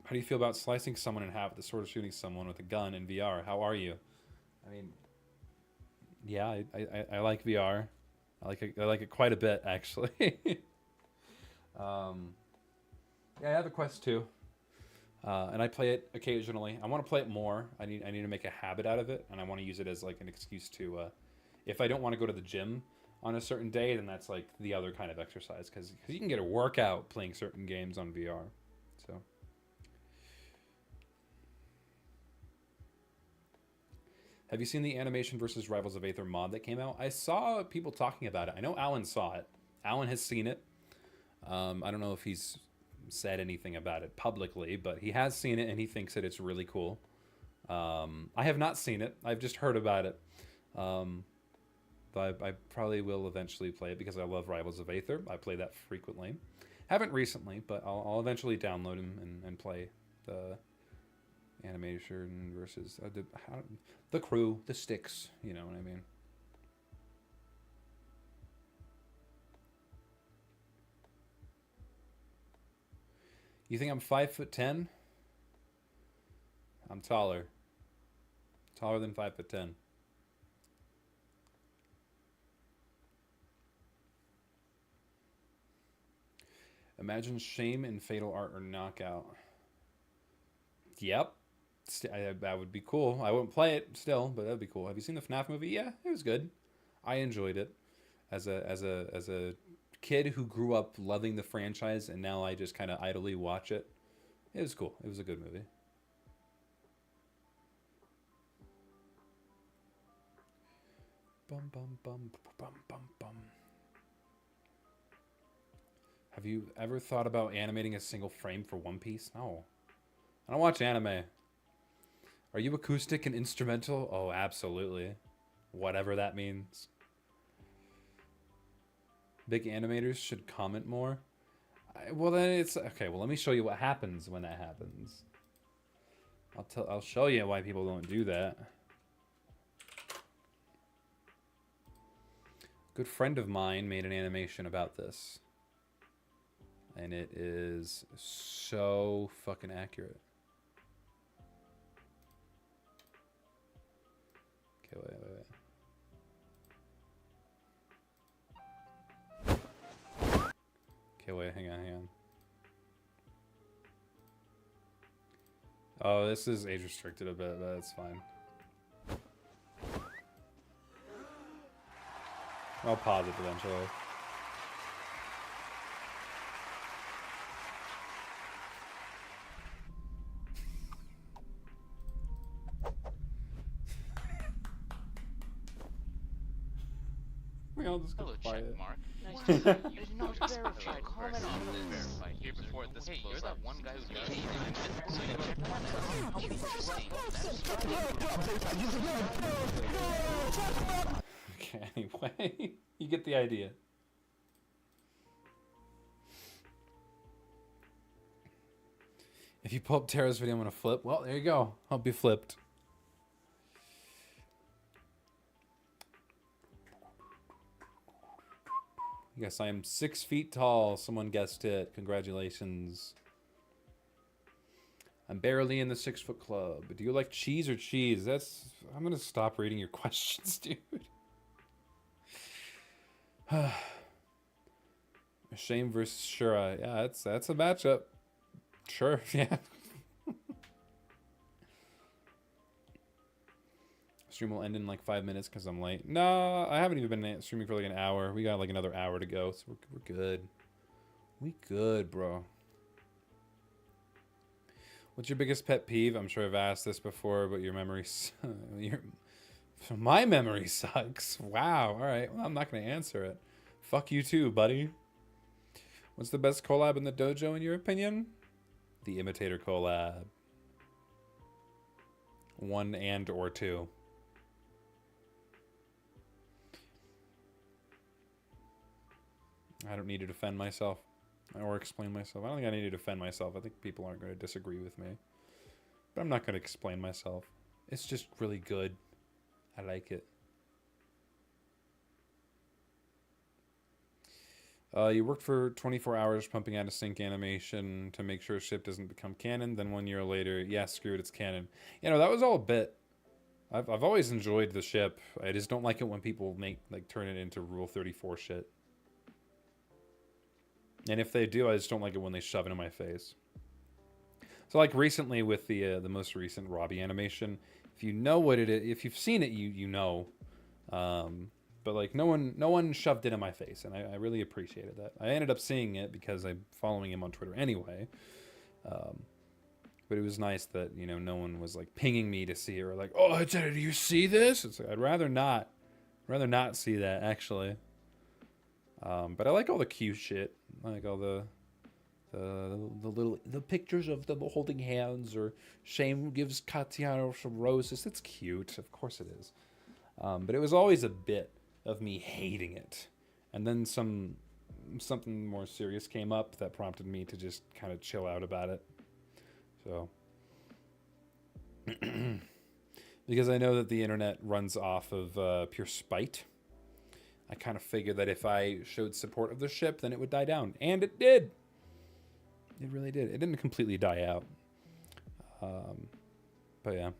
How do you feel about slicing someone in half with the sword of shooting someone with a gun in VR? How are you? I mean, yeah, I like VR. I like it quite a bit, actually. Yeah, I have a Quest 2. And I play it occasionally. I want to play it more. I need to make a habit out of it, and I want to use it as like an excuse to, if I don't want to go to the gym on a certain day, then that's like the other kind of exercise because you can get a workout playing certain games on VR. So, have you seen the Animation versus Rivals of Aether mod that came out? I saw people talking about it. I know Alan saw it. Alan has seen it. I don't know if he's said anything about it publicly, but he has seen it and he thinks that it's really cool. I have not seen it. I've just heard about it. But I probably will eventually play it because I love Rivals of Aether. I play that frequently. Haven't recently, but I'll eventually download him and play the Animation versus the crew, the sticks. You know what I mean? You think I'm 5'10"? I'm taller. Taller than 5'10". Imagine Shame in Fatal Art or Knockout. Yep. That would be cool. I wouldn't play it still, but that'd be cool. Have you seen the FNAF movie? Yeah, it was good. I enjoyed it. As a kid who grew up loving the franchise and now I just kind of idly watch it. It was cool. It was a good movie. Bum bum bum bum bum bum. Have you ever thought about animating a single frame for One Piece? No. I don't watch anime. Are you acoustic and instrumental? Oh, absolutely. Whatever that means. Big animators should comment more. Well, then it's okay. Well, let me show you what happens when that happens. I'll show you why people don't do that. A good friend of mine made an animation about this. And it is so fucking accurate. Okay, wait. Okay, wait, hang on. Oh, this is age restricted a bit, but it's fine. I'll pause it eventually. We all just go quiet. Mark. Nice to see you. Did not verify. Comment on this. Here before this Hey, blows you're that up. one guy who So does Okay, anyway, you get the idea. If you pull up Tara's video, I'm gonna flip. Well, there you go. I'll be flipped. Yes, I am 6 feet tall. Someone guessed it. Congratulations. I'm barely in the 6 foot club. Do you like cheese or cheese? I'm gonna stop reading your questions, dude. Shame versus Shura. Yeah, that's a matchup. Sure, yeah. Stream will end in like 5 minutes because I'm late. No, I haven't even been streaming for like an hour. We got like another hour to go, so we're good. We good, bro. What's your biggest pet peeve? I'm sure I've asked this before, but your memory, my memory sucks. Wow. All right. Well, I'm not gonna answer it. Fuck you too, buddy. What's the best collab in the dojo in your opinion? The Imitator collab. 1 and/or 2. I don't need to defend myself or explain myself. I don't think I need to defend myself. I think people aren't going to disagree with me. But I'm not going to explain myself. It's just really good. I like it. You worked for 24 hours pumping out a sync animation to make sure a ship doesn't become canon. Then 1 year later, yeah, screw it, it's canon. You know, that was all a bit. I've always enjoyed the ship. I just don't like it when people turn it into Rule 34 shit. And if they do, I just don't like it when they shove it in my face. So like recently with the most recent Robbie animation, if you know what it is, if you've seen it, you know. But like no one shoved it in my face, and I really appreciated that. I ended up seeing it because I'm following him on Twitter anyway. But it was nice that, you know, no one was like pinging me to see it or like, oh, do you see this? It's like, I'd rather not see that actually. But I like all the cute shit. I like all the little pictures of them holding hands, or Shane gives Katiana some roses. It's cute, of course it is. But it was always a bit of me hating it, and then something more serious came up that prompted me to just kind of chill out about it. So, because I know that the internet runs off of pure spite, I kind of figured that if I showed support of the ship, then it would die down, and it did. It really did. It didn't completely die out, but yeah.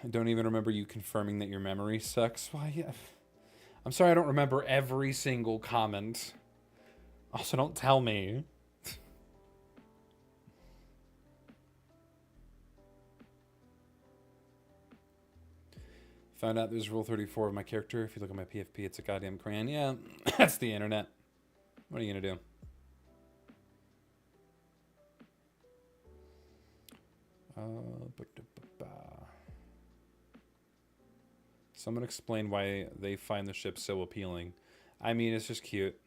I don't even remember you confirming that your memory sucks. Why, yeah. I'm sorry I don't remember every single comment. Also, don't tell me. Found out there's rule 34 of my character. If you look at my PFP, it's a goddamn crayon. Yeah, that's the internet. What are you gonna do? Someone explain why they find the ship so appealing. I mean, it's just cute.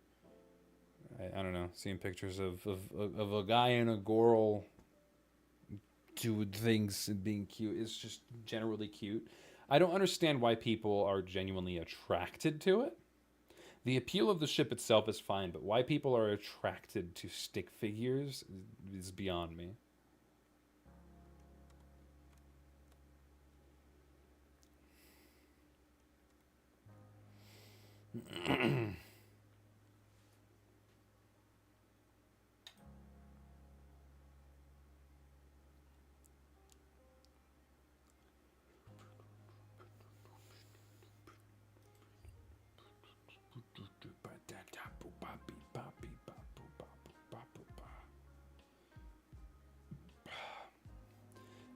I don't know. Seeing pictures of a guy and a girl doing things and being cute is just generally cute. I don't understand why people are genuinely attracted to it. The appeal of the ship itself is fine, but why people are attracted to stick figures is beyond me.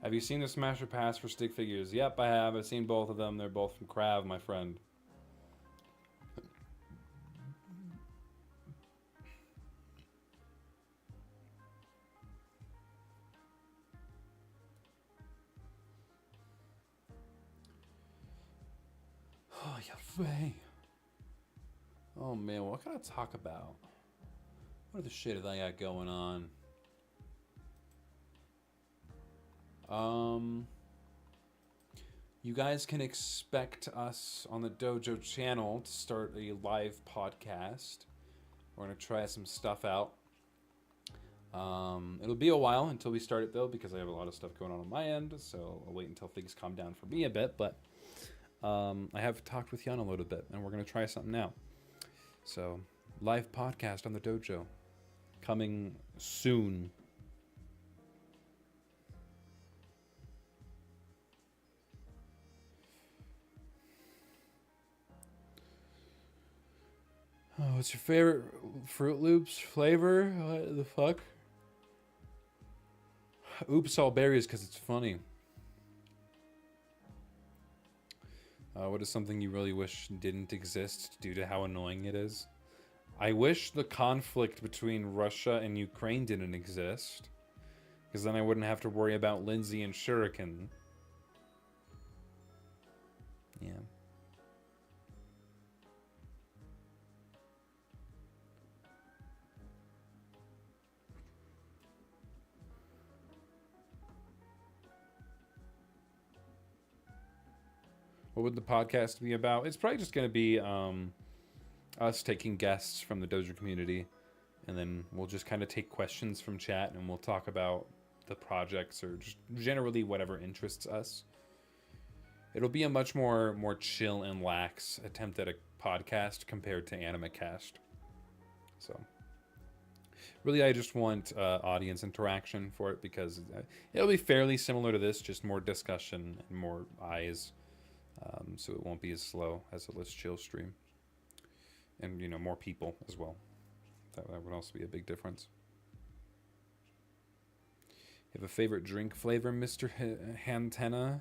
Have you seen the Smasher Pass for stick figures? Yep, I have. I've seen both of them. They're both from Krav, my friend. Oh, yeah, Faye. Oh, man, what can I talk about? What are the shit that I got going on? You guys can expect us on the Dojo channel to start a live podcast. We're going to try some stuff out. It'll be a while until we start it, though, because I have a lot of stuff going on my end, so I'll wait until things calm down for me a bit, but I have talked with Jan a little bit, and we're going to try something out. So, live podcast on the Dojo. Coming soon. Oh, what's your favorite Fruit Loops flavor? What the fuck? Oops, all berries because it's funny. What is something you really wish didn't exist due to how annoying it is? I wish the conflict between Russia and Ukraine didn't exist, because then I wouldn't have to worry about Lindsay and Shuriken. Yeah. What would the podcast be about? It's probably just going to be us taking guests from the Dojo community, and then we'll just kind of take questions from chat, and we'll talk about the projects or just generally whatever interests us. It'll be a much more chill and lax attempt at a podcast compared to AnimeCast. So, Really, I just want audience interaction for it because it'll be fairly similar to this, just more discussion and more eyes. So it won't be as slow as a Let's Chill stream. And, you know, more people as well. That would also be a big difference. You have a favorite drink flavor, Mr. Hantena?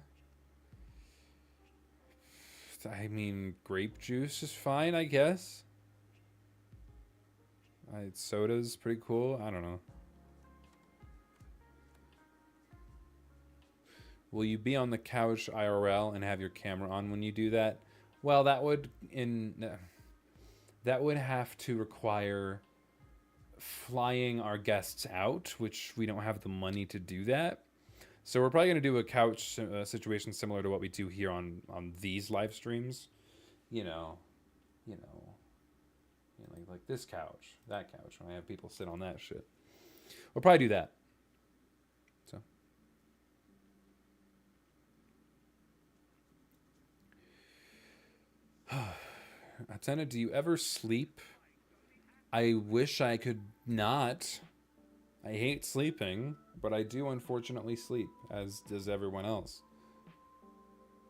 I mean, grape juice is fine, I guess. Soda's pretty cool. I don't know. Will you be on the couch IRL and have your camera on when you do that? Well, that would have to require flying our guests out, which we don't have the money to do that. So we're probably going to do a couch situation similar to what we do here on these live streams. You know, like this couch, that couch, when I have people sit on that shit. We'll probably do that. So. Atena, do you ever sleep? I wish I could not. I hate sleeping, but I do unfortunately sleep, as does everyone else.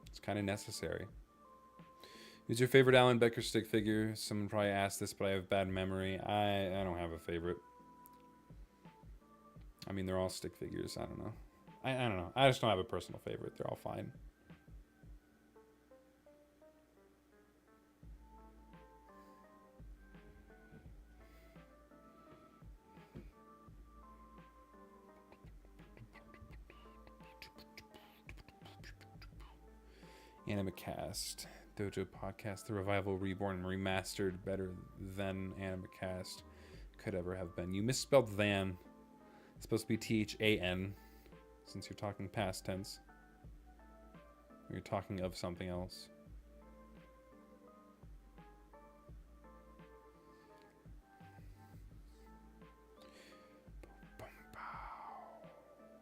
It's kind of necessary. Who's your favorite Alan Becker stick figure? Someone probably asked this, but I have bad memory. I don't have a favorite. I mean, they're all stick figures. I don't know. I don't know. I just don't have a personal favorite. They're all fine. Animacast. Dojo Podcast, The Revival, Reborn, and Remastered, better than Animacast could ever have been. You misspelled than. It's supposed to be T-H-A-N, since you're talking past tense. You're talking of something else.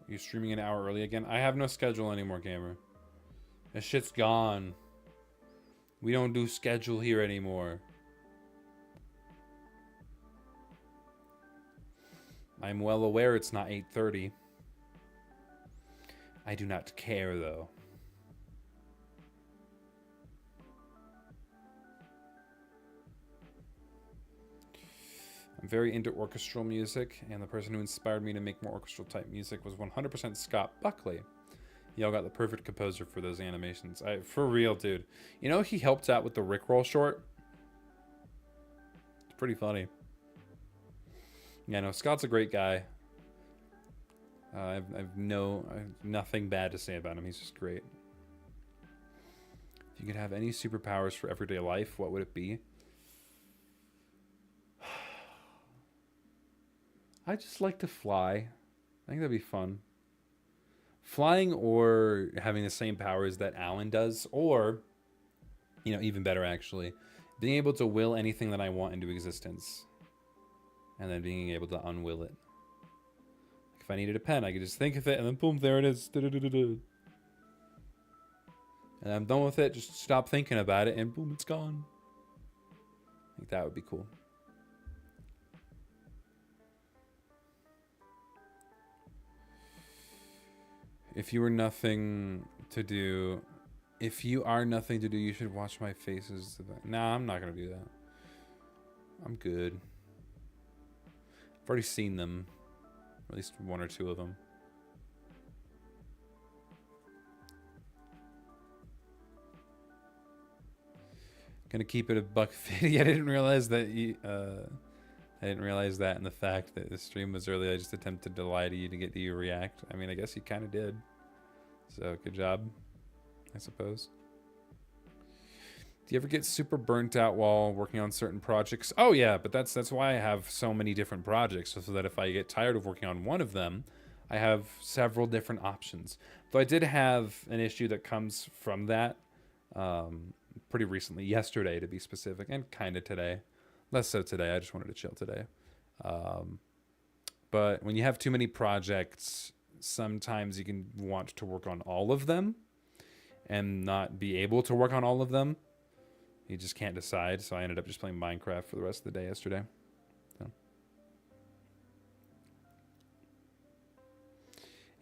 You're streaming an hour early again? I have no schedule anymore, gamer. That shit's gone. We don't do schedule here anymore. I'm well aware it's not 8:30. I do not care, though. I'm very into orchestral music, and the person who inspired me to make more orchestral type music was 100% Scott Buckley. Y'all got the perfect composer for those animations. For real, dude. You know, he helped out with the Rickroll short. It's pretty funny. Yeah, no, Scott's a great guy. I've nothing bad to say about him. He's just great. If you could have any superpowers for everyday life, what would it be? I just like to fly. I think that'd be fun. Flying or having the same powers that Alan does, or, you know, even better actually, being able to will anything that I want into existence, and then being able to unwill it. Like if I needed a pen, I could just think of it, and then boom, there it is. And I'm done with it. Just stop thinking about it, and boom, it's gone. I think that would be cool. If you are nothing to do, you should watch my faces. Nah, I'm not going to do that. I'm good. I've already seen them. At least one or two of them. Gonna keep it a $1.50. I didn't realize that and the fact that the stream was early, I just attempted to lie to you to get you to react. I mean, I guess you kind of did. So, good job, I suppose. Do you ever get super burnt out while working on certain projects? Oh, yeah, but that's why I have so many different projects, so that if I get tired of working on one of them, I have several different options. Though I did have an issue that comes from that pretty recently, yesterday to be specific, and kind of today. Less so today. I just wanted to chill today. But when you have too many projects, sometimes you can want to work on all of them and not be able to work on all of them. You just can't decide. So I ended up just playing Minecraft for the rest of the day yesterday. So.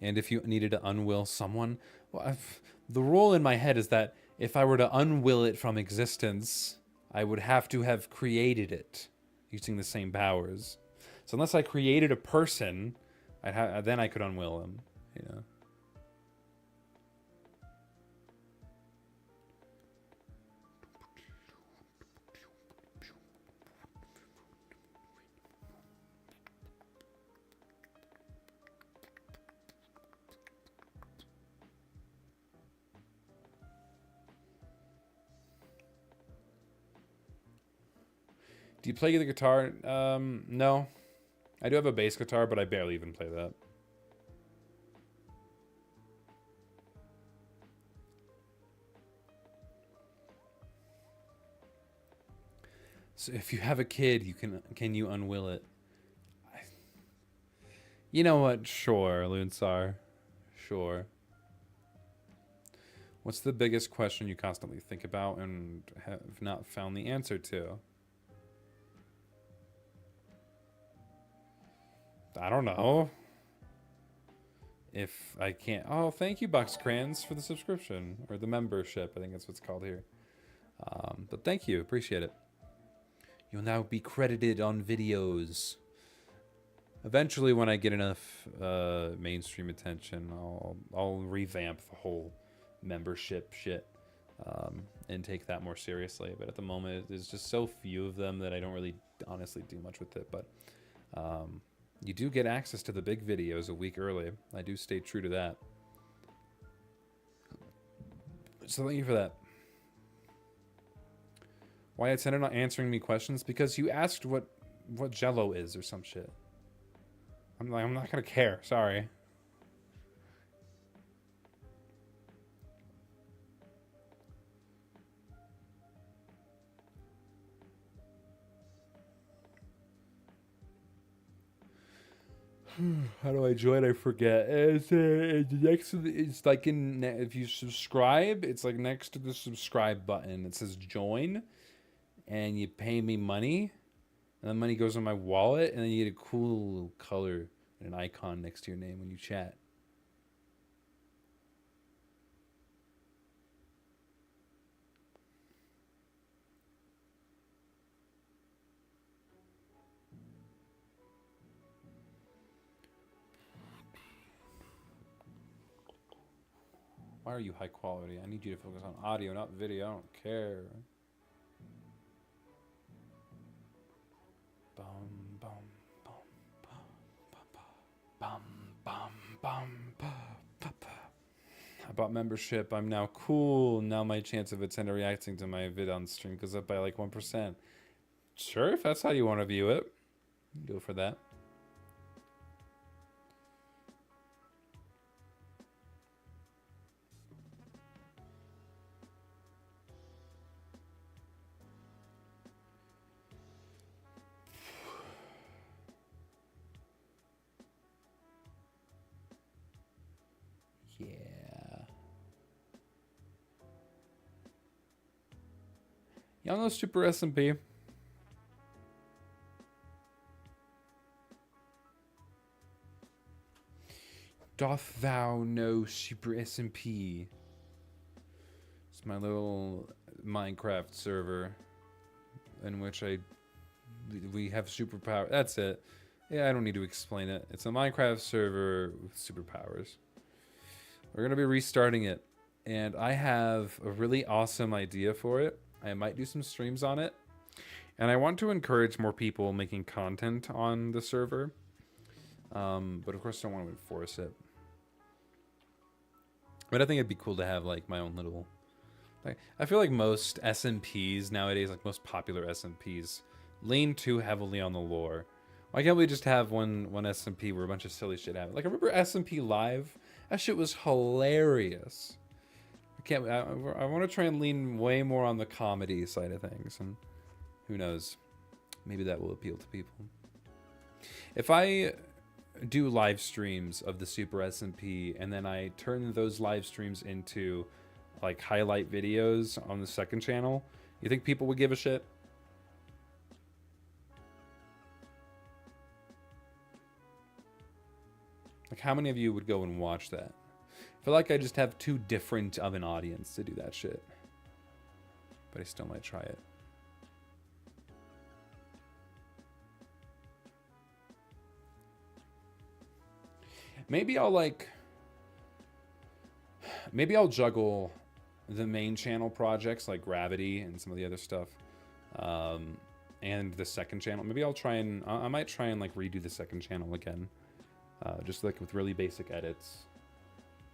And if you needed to unwill someone, well, the rule in my head is that if I were to unwill it from existence, I would have to have created it using the same powers. So unless I created a person, then I could unwill him, you know. Do you play the guitar? No. I do have a bass guitar, but I barely even play that. So if you have a kid, can you unwill it? You know what? Sure, Lunsar. Sure. What's the biggest question you constantly think about and have not found the answer to? I don't know. If I can't... Oh, thank you, Buckscrans, for the subscription. Or the membership, I think that's what's called here. But thank you, appreciate it. You'll now be credited on videos. Eventually, when I get enough mainstream attention, I'll revamp the whole membership shit. And take that more seriously. But at the moment, there's just so few of them that I don't really honestly do much with it. But... you do get access to the big videos a week early. I do stay true to that. So thank you for that. Why it's not answering me questions? Because you asked what Jello is or some shit. I'm not gonna care. Sorry. How do I join? I forget. It's next to the, it's like in, if you subscribe, it's like next to the subscribe button. It says join, and you pay me money, and the money goes in my wallet, and then you get a cool little color and an icon next to your name when you chat. Why are you high quality? I need you to focus on audio, not video. I don't care. Bum, bum, bum, bum, bum, bum, bum. I bought membership. I'm now cool. Now my chance of Attenda reacting to my vid on stream goes up by like 1%. Sure, if that's how you want to view it. Go for that. Y'all know Super SMP? Doth thou know Super SMP? It's my little Minecraft server in which we have superpower. That's it. Yeah, I don't need to explain it. It's a Minecraft server with superpowers. We're gonna be restarting it, and I have a really awesome idea for it. I might do some streams on it, and I want to encourage more people making content on the server, but of course I don't want to enforce it. But I think it'd be cool to have like my own little, like, I feel like most SMPs nowadays, like most popular SMPs, lean too heavily on the lore. Why can't we just have one SMP where a bunch of silly shit happens? Like, I remember SMP Live? That shit was hilarious. I want to try and lean way more on the comedy side of things, and who knows, maybe that will appeal to people. If I do live streams of the Super SMP and then I turn those live streams into like highlight videos on the second channel, you think people would give a shit? Like, how many of you would go and watch that? I feel like I just have too different of an audience to do that shit. But I still might try it. Maybe I'll juggle the main channel projects like Gravity and some of the other stuff. And the second channel. Maybe I'll try and... I might try and like redo the second channel again. Just like with really basic edits.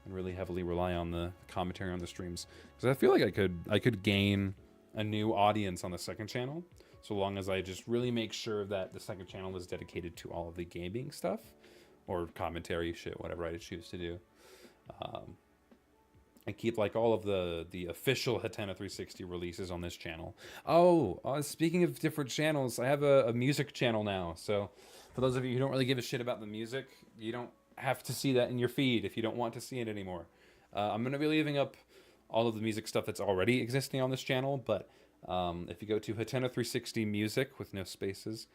And really heavily rely on the commentary on the streams. Because I feel like I could gain a new audience on the second channel. So long as I just really make sure that the second channel is dedicated to all of the gaming stuff. Or commentary shit, whatever I choose to do. I keep like all of the official Hatena 360 releases on this channel. Oh, speaking of different channels, I have a music channel now. So for those of you who don't really give a shit about the music, you don't have to see that in your feed if you don't want to see it anymore. I'm going to be leaving up all of the music stuff that's already existing on this channel, but if you go to Hatena 360 Music with no spaces,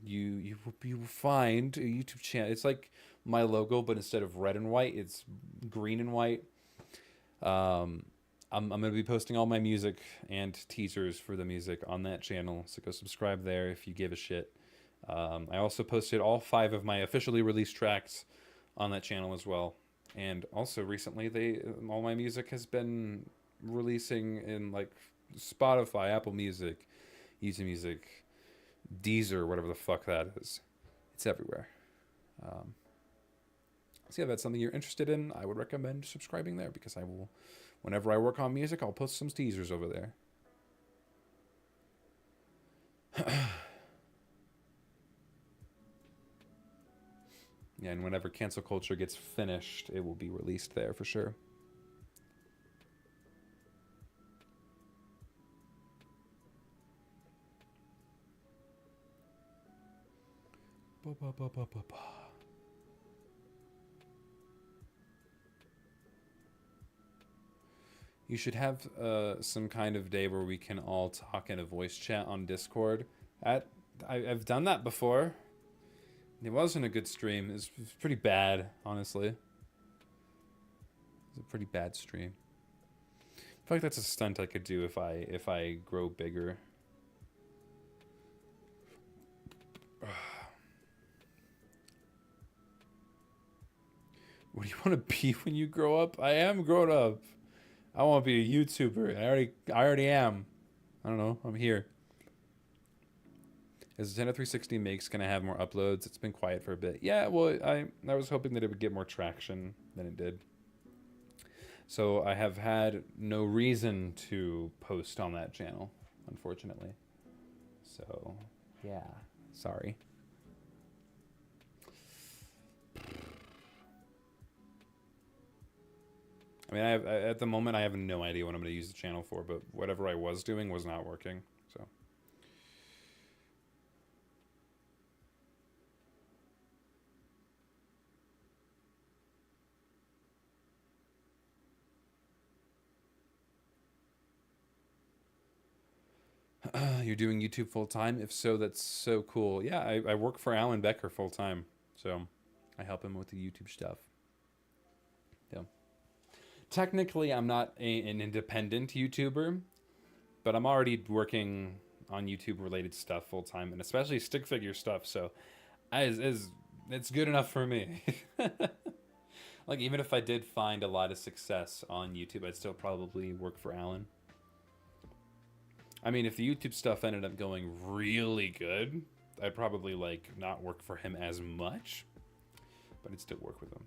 you will find a YouTube channel. It's like my logo, but instead of red and white, it's green and white. I'm going to be posting all my music and teasers for the music on that channel, so go subscribe there if you give a shit. I also posted all 5 of my officially released tracks on that channel as well. And also recently, all my music has been releasing in like Spotify, Apple Music, YouTube Music, Deezer, whatever the fuck that is. It's everywhere. So yeah, if that's something you're interested in, I would recommend subscribing there, because I will, whenever I work on music, I'll post some teasers over there. Yeah, and whenever Cancel Culture gets finished, it will be released there for sure. You should have some kind of day where we can all talk in a voice chat on Discord. I've done that before. It wasn't a good stream. It was pretty bad, honestly. It was a pretty bad stream. I feel like that's a stunt I could do if I grow bigger. What do you want to be when you grow up? I am grown up. I want to be a YouTuber. I already am. I don't know. I'm here. Is Nintendo 360 Makes gonna have more uploads? It's been quiet for a bit. Yeah, well, I was hoping that it would get more traction than it did. So I have had no reason to post on that channel, unfortunately. So, yeah, sorry. I mean, at the moment, I have no idea what I'm going to use the channel for, but whatever I was doing was not working, so. You're doing YouTube full-time? If so, that's so cool. Yeah, I work for Alan Becker full-time, so I help him with the YouTube stuff. Yeah. Technically, I'm not an independent YouTuber, but I'm already working on YouTube-related stuff full-time, and especially stick figure stuff, so it's good enough for me. Like, even if I did find a lot of success on YouTube, I'd still probably work for Alan. I mean, if the YouTube stuff ended up going really good, I'd probably, like, not work for him as much, but I'd still work with him.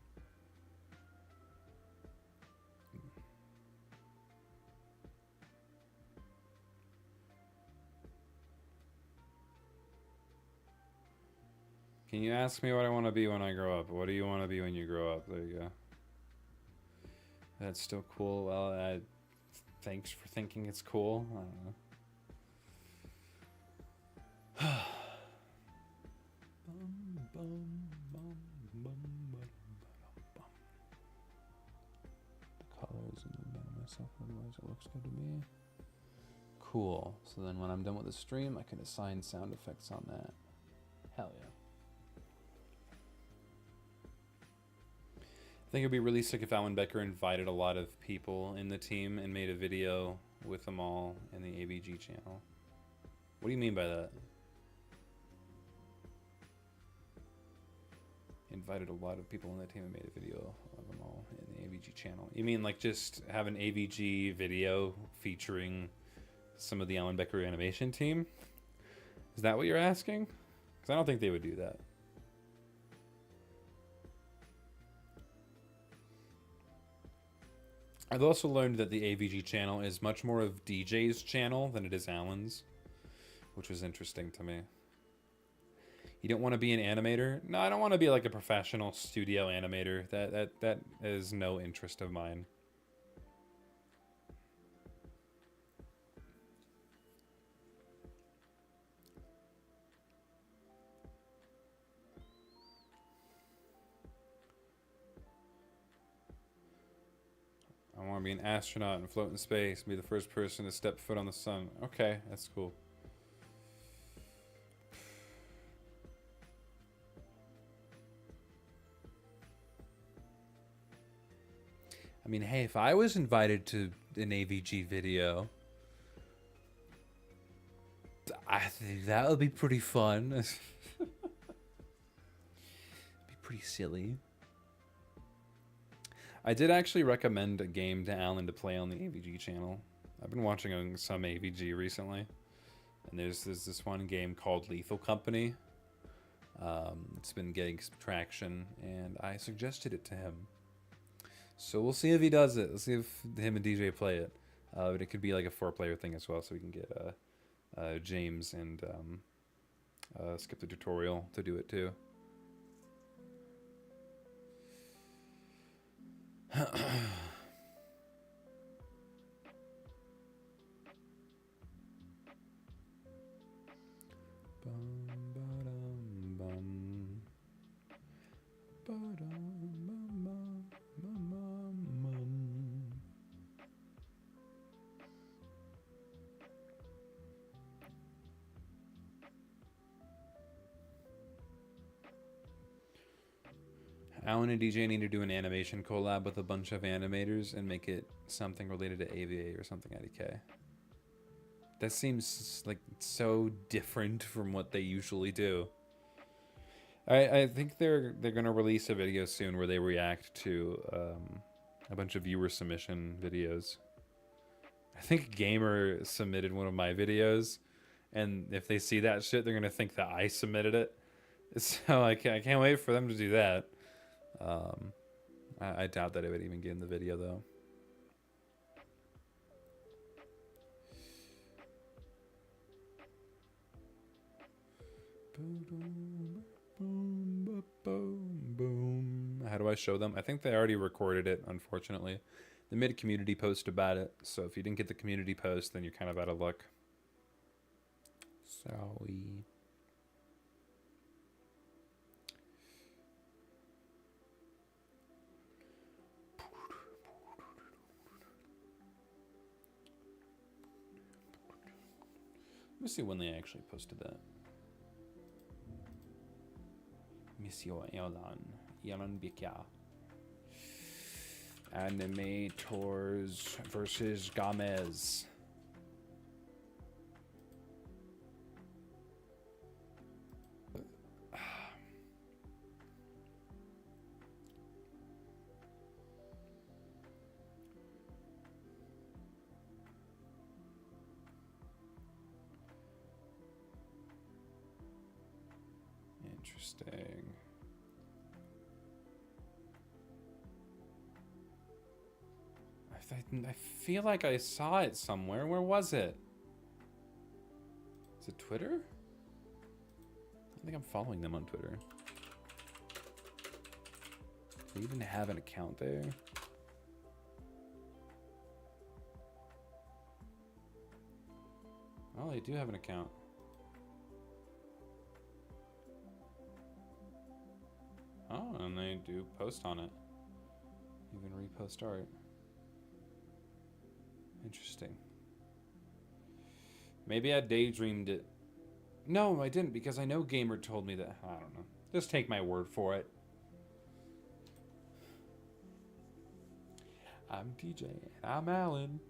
Can you ask me what I want to be when I grow up? What do you want to be when you grow up? There you go. That's still cool. Well, thanks for thinking it's cool. I don't know. The colors and the band myself, otherwise it looks good to me. Cool. So then when I'm done with the stream, I can assign sound effects on that. Hell yeah. think it'd be really sick if Alan Becker invited a lot of people in the team and made a video with them all in the AVG channel. What do you mean by that? Invited a lot of people in the team and made a video of them all in the AVG channel. You mean like just have an AVG video featuring some of the Alan Becker animation team? Is that what you're asking? Because I don't think they would do that. I've also learned that the AVG channel is much more of DJ's channel than it is Alan's, which was interesting to me. You don't want to be an animator? No, I don't want to be like a professional studio animator. That is no interest of mine. I want to be an astronaut and float in space, and be the first person to step foot on the sun. Okay, that's cool. I mean, hey, if I was invited to an AVG video, I think that would be pretty fun. Be pretty silly. I did actually recommend a game to Alan to play on the AVG channel. I've been watching some AVG recently, and there's this one game called Lethal Company. It's been getting some traction, and I suggested it to him. So we'll see if he does it. Let's see if him and DJ play it. But it could be like a 4-player thing as well, so we can get James and skip the tutorial to do it too. Alan and DJ need to do an animation collab with a bunch of animators and make it something related to AVA or something IDK. That seems like so different from what they usually do. I think they're gonna release a video soon where they react to a bunch of viewer submission videos. I think Gamer submitted one of my videos, and if they see that shit, they're gonna think that I submitted it. So I can't wait for them to do that. I doubt that it would even get in the video though. How do I show them? I think they already recorded it, unfortunately. They made a community post about it, so if you didn't get the community post, then you're kind of out of luck. Sorry. Let me see when they actually posted that. Monsieur Elan Bika. Animators versus Gamez. Interesting. I feel like I saw it somewhere. Where was it? Is it Twitter? I don't think I'm following them on Twitter. Do they even have an account there? Oh, they do have an account. Oh, and they do post on it. Even repost art. Interesting. Maybe I daydreamed it. No, I didn't, because I know Gamer told me that. I don't know. Just take my word for it. I'm DJ and I'm Alan.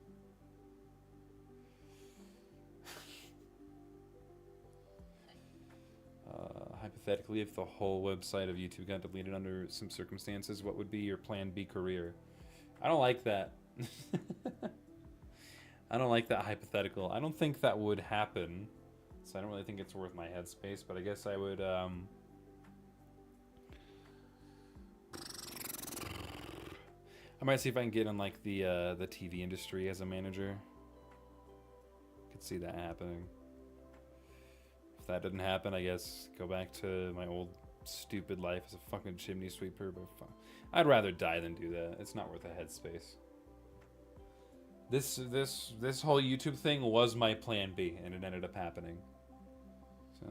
Hypothetically, if the whole website of YouTube got deleted under some circumstances, what would be your plan B career? I don't like that. I don't like that hypothetical. I don't think that would happen, so I don't really think it's worth my headspace, but I guess I would, I might see if I can get in, like, the TV industry as a manager. Could see that happening. If that didn't happen, I guess go back to my old stupid life as a fucking chimney sweeper, but I'd rather die than do that. It's not worth a headspace. This whole YouTube thing was my plan B, and it ended up happening. So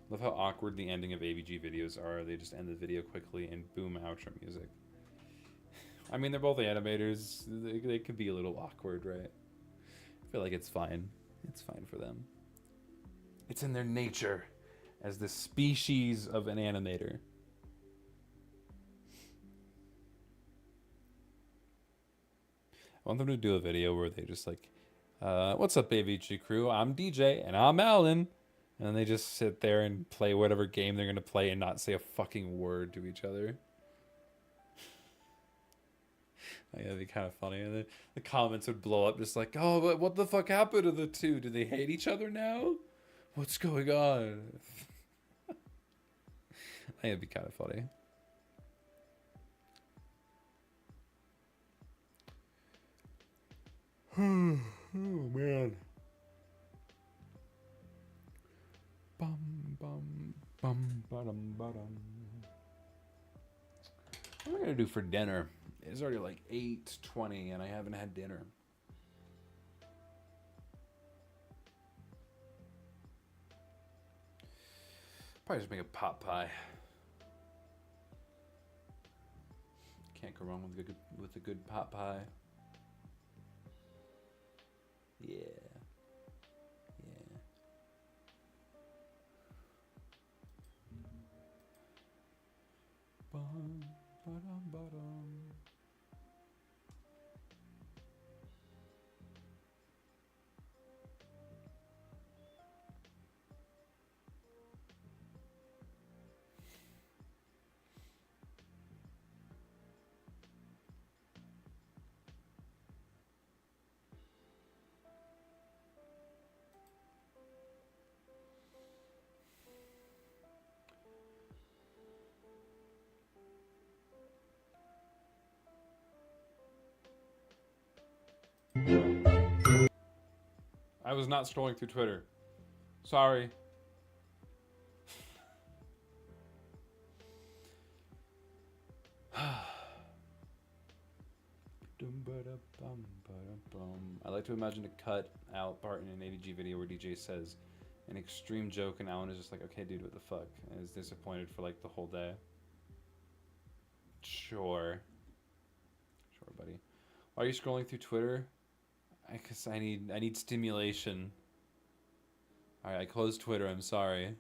love how awkward the ending of AVG videos are. They just end the video quickly and boom, outro music. I mean, they're both animators. They could be a little awkward, right? I feel like it's fine. It's fine for them. It's in their nature as the species of an animator. I want them to do a video where they just like, what's up, AVG crew? I'm DJ and I'm Alan. And then they just sit there and play whatever game they're going to play and not say a fucking word to each other. Like, that'd be kind of funny. And the comments would blow up just like, oh, but what the fuck happened to the two? Do they hate each other now? What's going on? I think it'd be kind of funny. Oh, man. Bum, bum, bum, ba-dum, ba-dum. What am I going to do for dinner? It's already like 8:20 and I haven't had dinner. Probably just make a pot pie. Can't go wrong with a good pot pie. Yeah. Yeah. Bum, ba-dum, ba-dum. I was not scrolling through Twitter. Sorry. I like to imagine a cut out part in an AVG video where DJ says an extreme joke and Alan is just like, okay, dude, what the fuck? And is disappointed for like the whole day. Sure. Sure, buddy. Why are you scrolling through Twitter? Because I need stimulation. Alright, I closed Twitter, I'm sorry.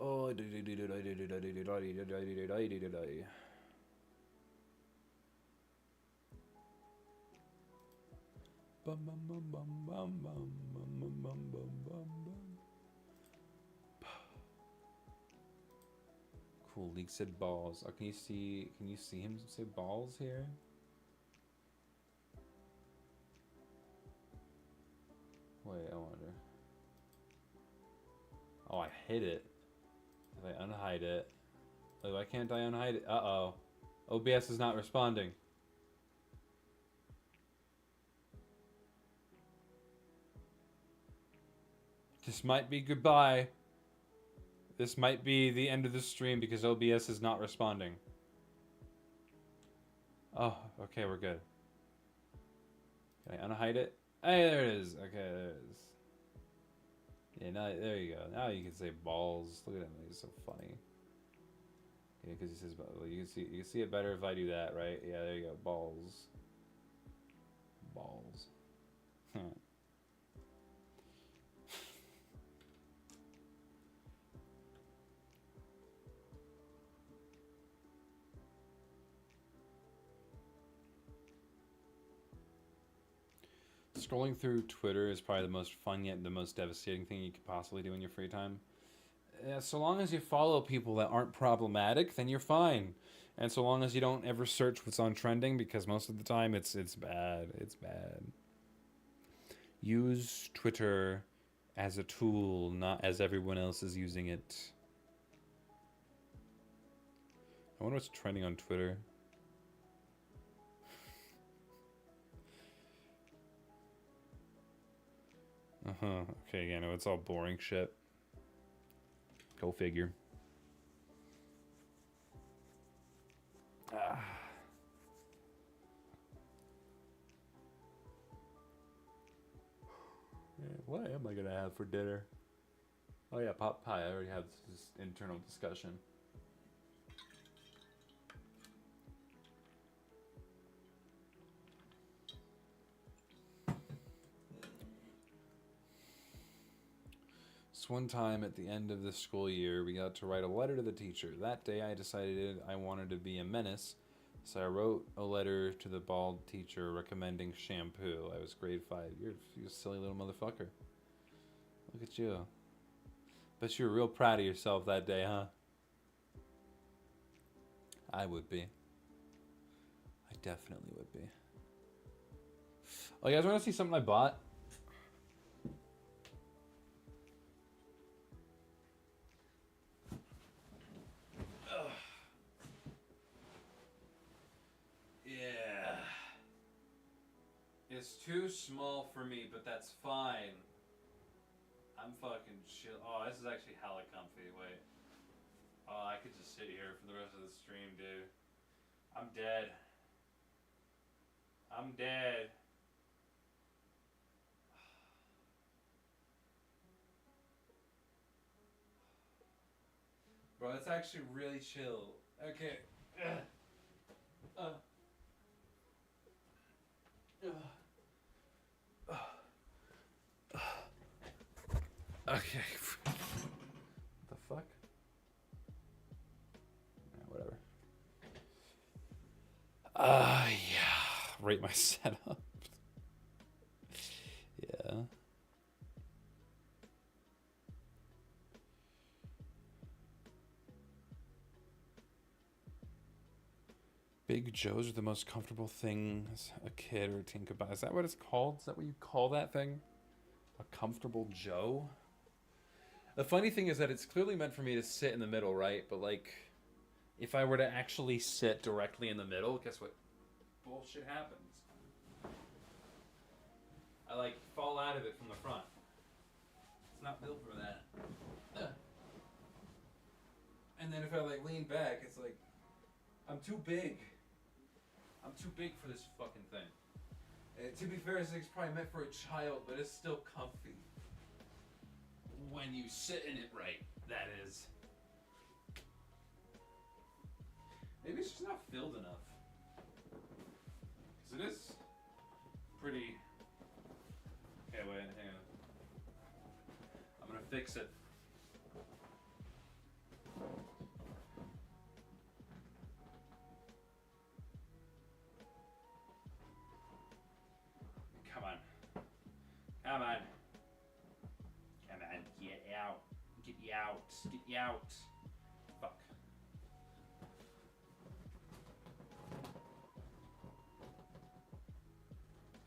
Oh, cool, League said balls. Oh, can you see him say balls here? Wait, I wonder. Oh, I hid it. If I unhide it. Wait, why can't I unhide it? Uh-oh. OBS is not responding. This might be goodbye. This might be the end of the stream because OBS is not responding. Oh, okay, we're good. Can I unhide it? Hey, there it is. Okay, there it is. Yeah, now, there you go. Now you can say balls. Look at him, he's so funny. Yeah, because he says, well, you can see it better if I do that, right? Yeah, there you go. Balls. Balls. Scrolling through Twitter is probably the most fun yet the most devastating thing you could possibly do in your free time. So long as you follow people that aren't problematic, then you're fine. And so long as you don't ever search what's on trending, because most of the time it's bad. It's bad. Use Twitter as a tool, not as everyone else is using it. I wonder what's trending on Twitter. Okay, yeah, no, it's all boring shit. Go figure. Ah. Yeah, what am I gonna have for dinner? Oh yeah, pot pie. I already had this internal discussion. One time at the end of the school year, we got to write a letter to the teacher. That day, I decided I wanted to be a menace, so I wrote a letter to the bald teacher recommending shampoo. I was grade 5. You're a silly little motherfucker. Look at you. Bet you were real proud of yourself that day, huh? I would be. I definitely would be. Oh, you guys want to see something I bought? It's too small for me, but that's fine. I'm fucking chill. Oh, this is actually hella comfy. Wait. Oh, I could just sit here for the rest of the stream, dude. I'm dead. I'm dead. Bro, it's actually really chill. Okay. Okay. What the fuck? Yeah, whatever. Yeah. Rate my setup. Yeah. Big Joes are the most comfortable things a kid or a teen could buy. Is that what it's called? Is that what you call that thing? A comfortable Joe? The funny thing is that it's clearly meant for me to sit in the middle, right? But, like, if I were to actually sit directly in the middle, guess what? Bullshit happens. I, like, fall out of it from the front. It's not built for that. And then if I, like, lean back, it's like, I'm too big. I'm too big for this fucking thing. And to be fair, this thing's probably meant for a child, but it's still comfy. When you sit in it right, that is. Maybe it's just not filled enough. Because it is pretty... Okay, wait, hang on. I'm gonna fix it. Come on. Come on. Come on, get out. Get you out. Get you out. Fuck.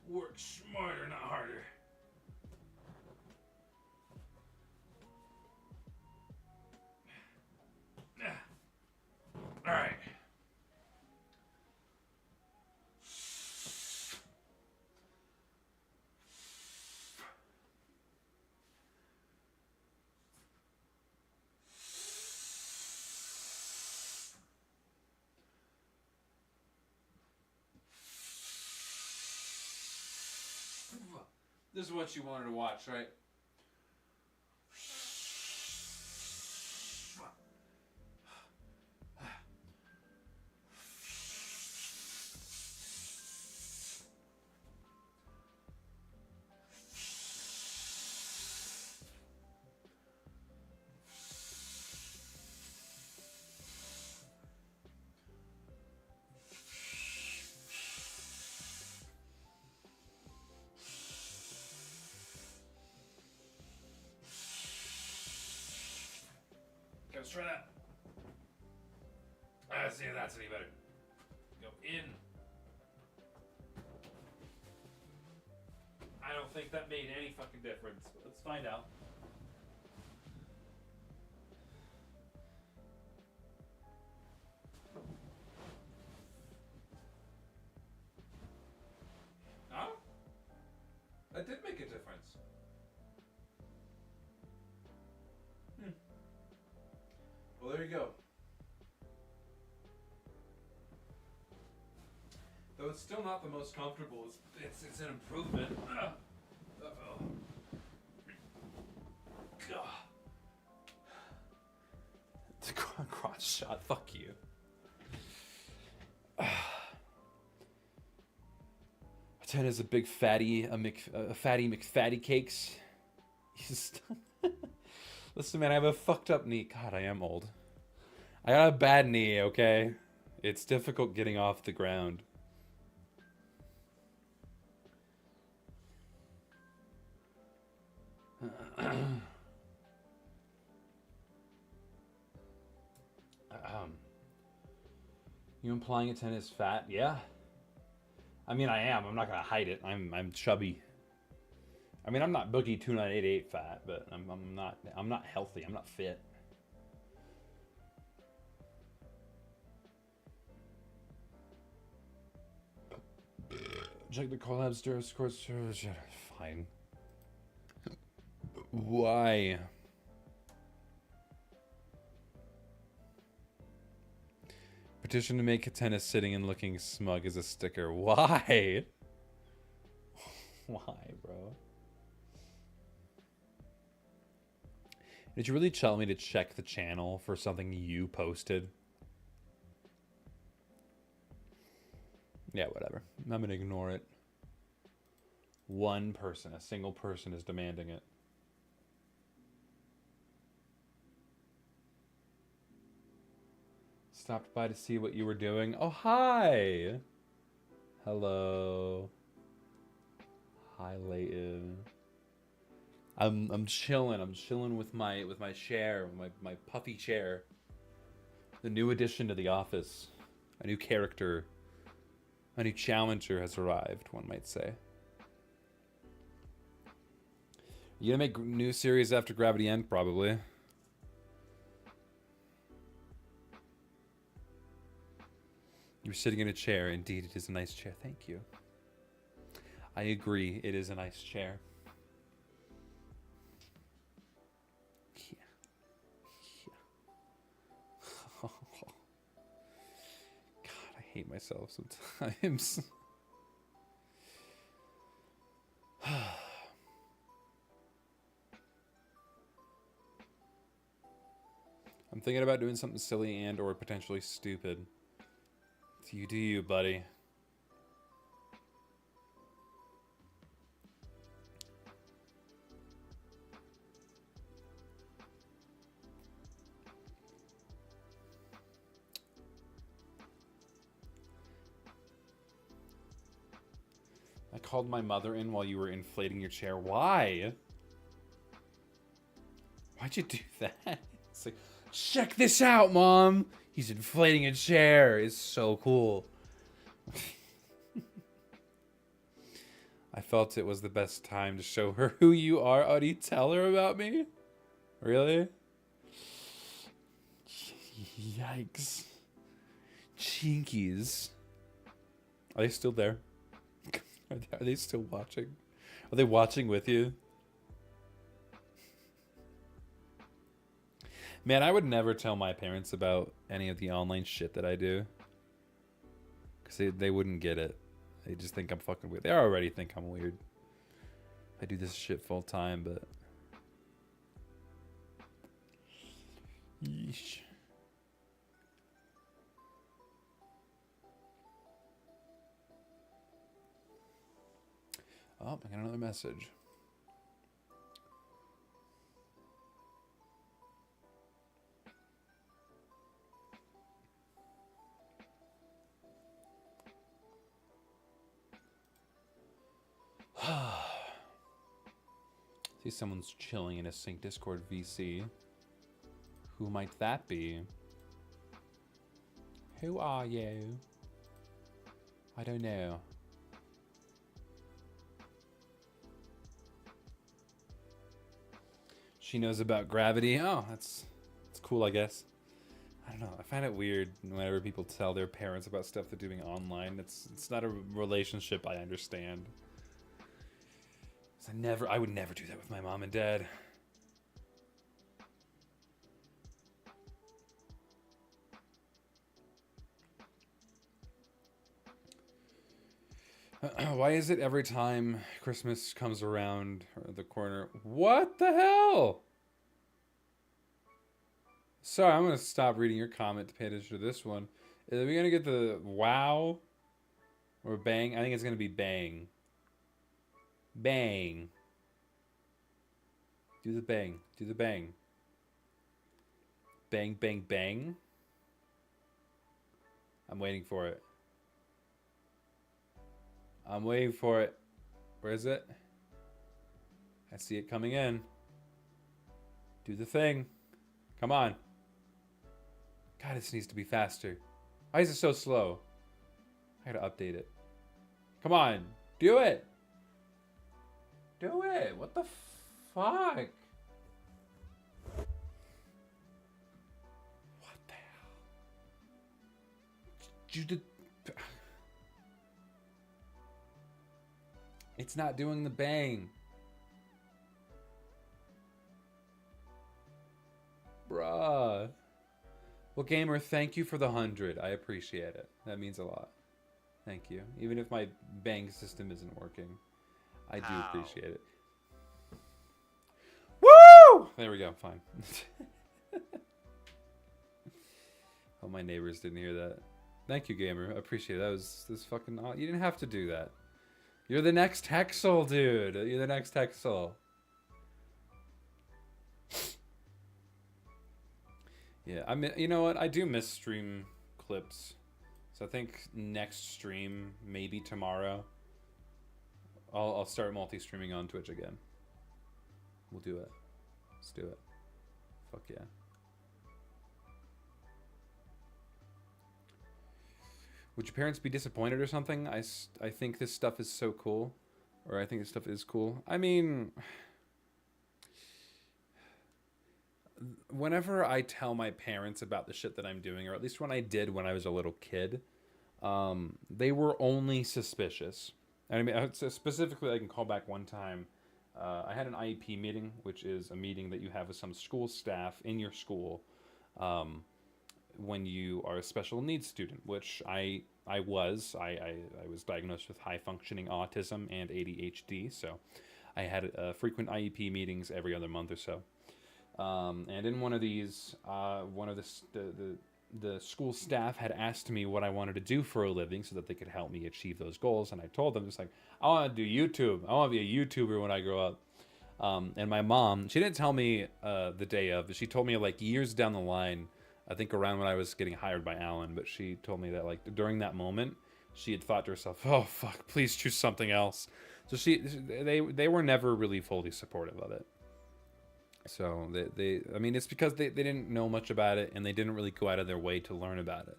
Work smarter, not harder. All right. This is what you wanted to watch, right? let's try that. See if that's any better. Go in. I don't think that made any fucking difference, but let's find out. Oh? That did make a difference. Well, there you go. Though it's still not the most comfortable, it's an improvement. Uh-oh. Cross shot, fuck you. Ten is a big fatty, a fatty McFatty cakes. Listen, man, I have a fucked up knee. God, I am old. I got a bad knee, okay? It's difficult getting off the ground. You implying a 10 is fat? Yeah. I mean, I am. I'm not gonna hide it. I'm chubby. I mean, I'm not Boogie 2988 fat, but I'm not healthy. I'm not fit. Check the collabs Discord server. Fine. Why? Petition to make a tennis sitting and looking smug as a sticker. Why? Why, bro? Did you really tell me to check the channel for something you posted? Yeah, whatever. I'm gonna ignore it. One person, a single person is demanding it. Stopped by to see what you were doing. Oh, hi. Hello. Hi, Leighton. I'm chilling. I'm chilling with my chair, my puffy chair. The new addition to the office. A new character. A new challenger has arrived, one might say. You gonna make new series after Gravity End? Probably. You're sitting in a chair. Indeed, it is a nice chair. Thank you. I agree. It is a nice chair. Yeah. Yeah. God, I hate myself sometimes. I'm thinking about doing something silly and or potentially stupid. You do you, buddy. I called my mother in while you were inflating your chair. Why? Why'd you do that? It's like, check this out, Mom. He's inflating a chair. It's so cool. I felt it was the best time to show her who you are. Oh, do you tell her about me? Really? Yikes. Chinkies. Are they still there? Are they still watching? Are they watching with you? Man, I would never tell my parents about any of the online shit that I do. Because they wouldn't get it. They just think I'm fucking weird. They already think I'm weird. I do this shit full time, but... Yeesh. Oh, I got another message. See, someone's chilling in a Sync Discord VC. Who might that be? Who are you? I don't know. She knows about gravity. Oh, that's cool, I guess. I don't know. I find it weird whenever people tell their parents about stuff they're doing online. It's not a relationship I understand. I would never do that with my mom and dad. Why is it every time Christmas comes around the corner? What the hell? Sorry, I'm going to stop reading your comment to pay attention to this one. Are we going to get the wow or bang? I think it's going to be bang. Bang. Do the bang. Do the bang. Bang, bang, bang. I'm waiting for it. I'm waiting for it. Where is it? I see it coming in. Do the thing. Come on. God, this needs to be faster. Why is it so slow? I gotta update it. Come on. Do it. Do it. What the fuck? What the hell? You did... It's not doing the bang. Bruh. Well, gamer, thank you for the 100. I appreciate it. That means a lot. Thank you. Even if my bang system isn't working, I do appreciate it. Woo! There we go. Fine. Oh, my neighbors didn't hear that. Thank you, gamer. I appreciate it. That was fucking... You didn't have to do that. You're the next Hexel, dude. You're the next Hexel. Yeah, I mean, you know what? I do miss stream clips. So I think next stream, maybe tomorrow, I'll start multi-streaming on Twitch again. We'll do it. Let's do it. Fuck yeah. Would your parents be disappointed or something? I think this stuff is so cool. Or I think this stuff is cool. I mean... Whenever I tell my parents about the shit that I'm doing, or at least when I did when I was a little kid, they were only suspicious. And I mean, specifically, I can call back one time. I had an IEP meeting, which is a meeting that you have with some school staff in your school when you are a special needs student, which I was. I was diagnosed with high functioning autism and ADHD, so I had frequent IEP meetings every other month or so. And in one of these, one of the school staff had asked me what I wanted to do for a living so that they could help me achieve those goals. And I told them, just like, I want to do YouTube. I want to be a YouTuber when I grow up. And my mom, she didn't tell me the day of, but she told me like years down the line, I think around when I was getting hired by Alan, but she told me that like during that moment, she had thought to herself, oh, fuck, please choose something else. So they were never really fully supportive of it. So I mean, it's because they didn't know much about it and they didn't really go out of their way to learn about it,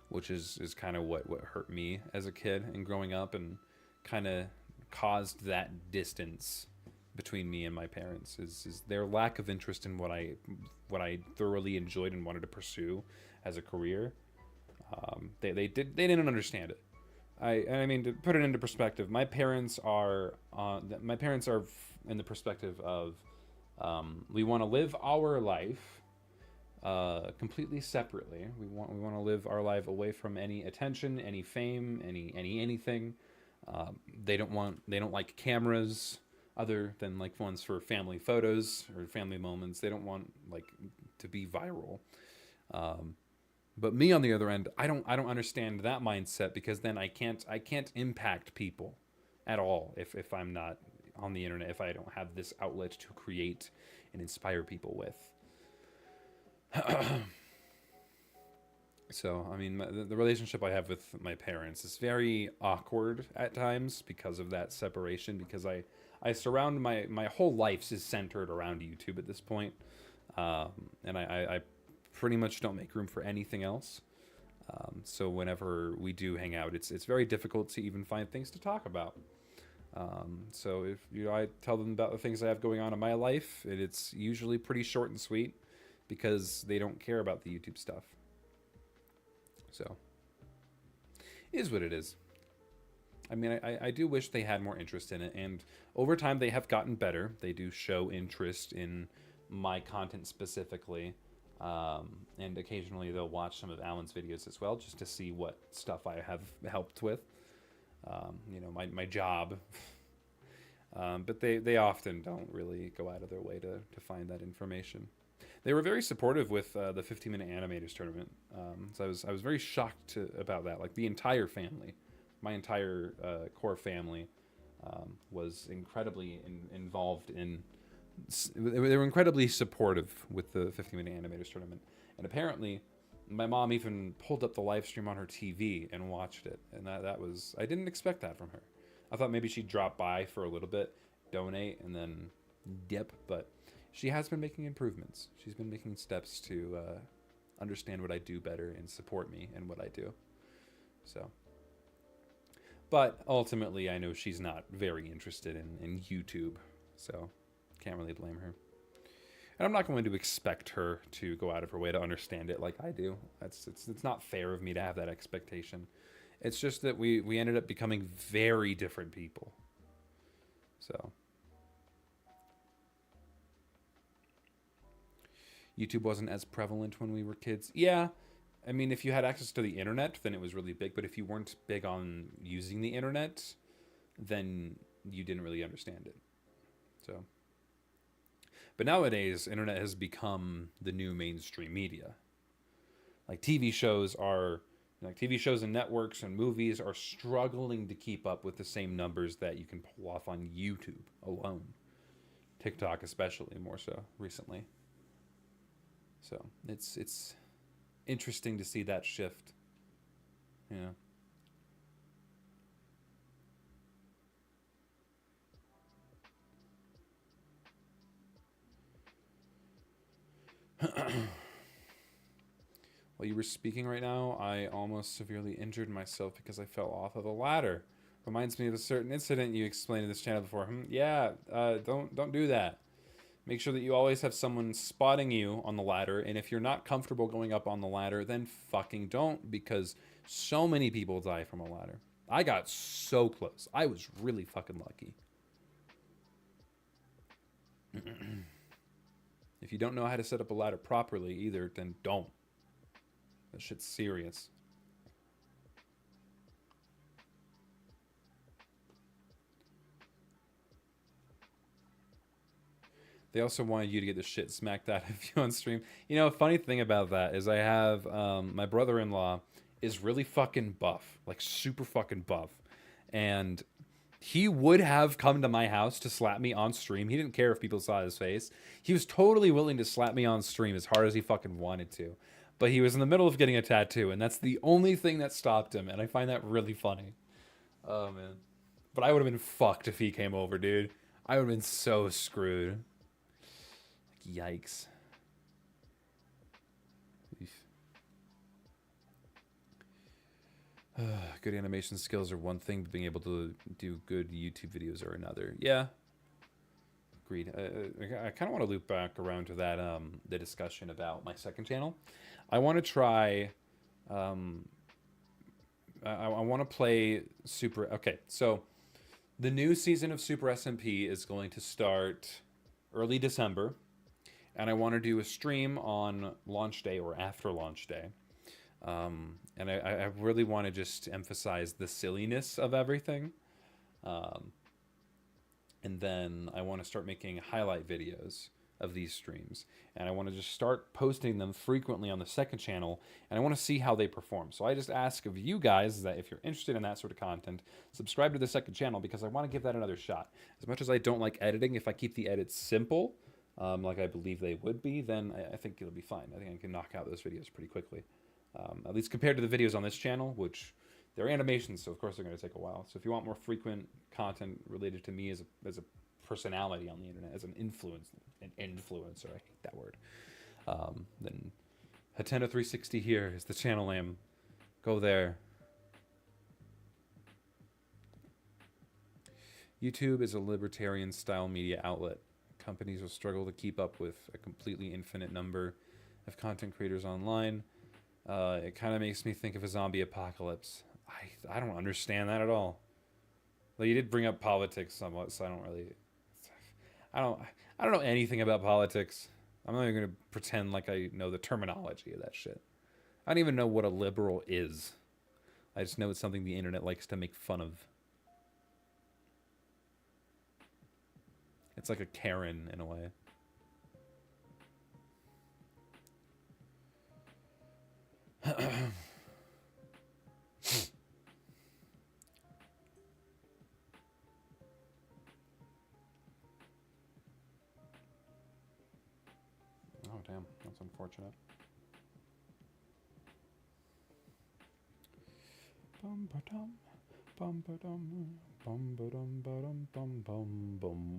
which is kind of what hurt me as a kid and growing up and kind of caused that distance between me and my parents is their lack of interest in what I thoroughly enjoyed and wanted to pursue as a career. They didn't understand it. I mean, to put it into perspective, my parents are in the perspective of we want to live our life completely separately. We want to live our life away from any attention, any fame, anything. They don't like cameras other than like ones for family photos or family moments. They don't want like to be viral. But me on the other end, I don't understand that mindset because then I can't impact people at all if I'm not on the internet, if I don't have this outlet to create and inspire people with. So, I mean, the relationship I have with my parents is very awkward at times because of that separation, because I surround my whole life is centered around YouTube at this point. And I pretty much don't make room for anything else. So whenever we do hang out, it's very difficult to even find things to talk about. So if I tell them about the things I have going on in my life, it's usually pretty short and sweet because they don't care about the YouTube stuff. So it is what it is. I mean, I do wish they had more interest in it, and over time they have gotten better. They do show interest in my content specifically, and occasionally they'll watch some of Alan's videos as well, just to see what stuff I have helped with. My job. But they often don't really go out of their way to find that information. They were very supportive with the 15-minute animators tournament. So I was very shocked about that. Like the entire family, my entire core family, was incredibly involved in. They were incredibly supportive with the 15-minute animators tournament, and apparently, my mom even pulled up the live stream on her TV and watched it, and that was, I didn't expect that from her. I thought maybe she'd drop by for a little bit, donate, and then dip, but she has been making improvements. She's been making steps to understand what I do better and support me in what I do. So, but ultimately, I know she's not very interested in YouTube, so can't really blame her. And I'm not going to expect her to go out of her way to understand it like I do. It's not fair of me to have that expectation. It's just that we ended up becoming very different people. So YouTube wasn't as prevalent when we were kids. Yeah, I mean, if you had access to the internet, then it was really big. But if you weren't big on using the internet, then you didn't really understand it. So. But nowadays, internet has become the new mainstream media. Like TV shows and networks and movies are struggling to keep up with the same numbers that you can pull off on YouTube alone. TikTok especially, more so recently. So it's interesting to see that shift. Yeah. While you were speaking right now, I almost severely injured myself because I fell off of a ladder. Reminds me of a certain incident you explained in this channel before. Yeah, don't do that. Make sure that you always have someone spotting you on the ladder, and if you're not comfortable going up on the ladder, then fucking don't, because so many people die from a ladder. I got so close. I was really fucking lucky. If you don't know how to set up a ladder properly either, then don't. That shit's serious. They also wanted you to get the shit smacked out of you on stream. You know, a funny thing about that is I have my brother-in-law is really fucking buff, like super fucking buff, and he would have come to my house to slap me on stream. He didn't care if people saw his face. He was totally willing to slap me on stream as hard as he fucking wanted to. But he was in the middle of getting a tattoo, and that's the only thing that stopped him, and I find that really funny. Oh, man. But I would have been fucked if he came over, dude. I would have been so screwed. Like, yikes. Good animation skills are one thing, but being able to do good YouTube videos are another. Yeah. Agreed. I kind of want to loop back around to that, the discussion about my second channel. I want to try, I want to play Super, okay, so the new season of Super SMP is going to start early December, and I want to do a stream on launch day or after launch day. And I really want to just emphasize the silliness of everything. And then I want to start making highlight videos of these streams. And I want to just start posting them frequently on the second channel. And I want to see how they perform. So I just ask of you guys that if you're interested in that sort of content, subscribe to the second channel because I want to give that another shot. As much as I don't like editing, if I keep the edits simple, like I believe they would be, then I think it'll be fine. I think I can knock out those videos pretty quickly. At least compared to the videos on this channel, which they're animations, so of course they're going to take a while. So if you want more frequent content related to me as a personality on the internet, as an influencer, I hate that word, then Hatena 360 here is the channel name. Go there. YouTube is a libertarian-style media outlet. Companies will struggle to keep up with a completely infinite number of content creators online. It kind of makes me think of a zombie apocalypse. I don't understand that at all. Well, you did bring up politics somewhat, so I don't really... I don't know anything about politics. I'm not even going to pretend like I know the terminology of that shit. I don't even know what a liberal is. I just know it's something the internet likes to make fun of. It's like a Karen in a way. Oh, damn. That's unfortunate. Bum ba dum, bum ba dum, bum ba dum ba dum bum bum bum.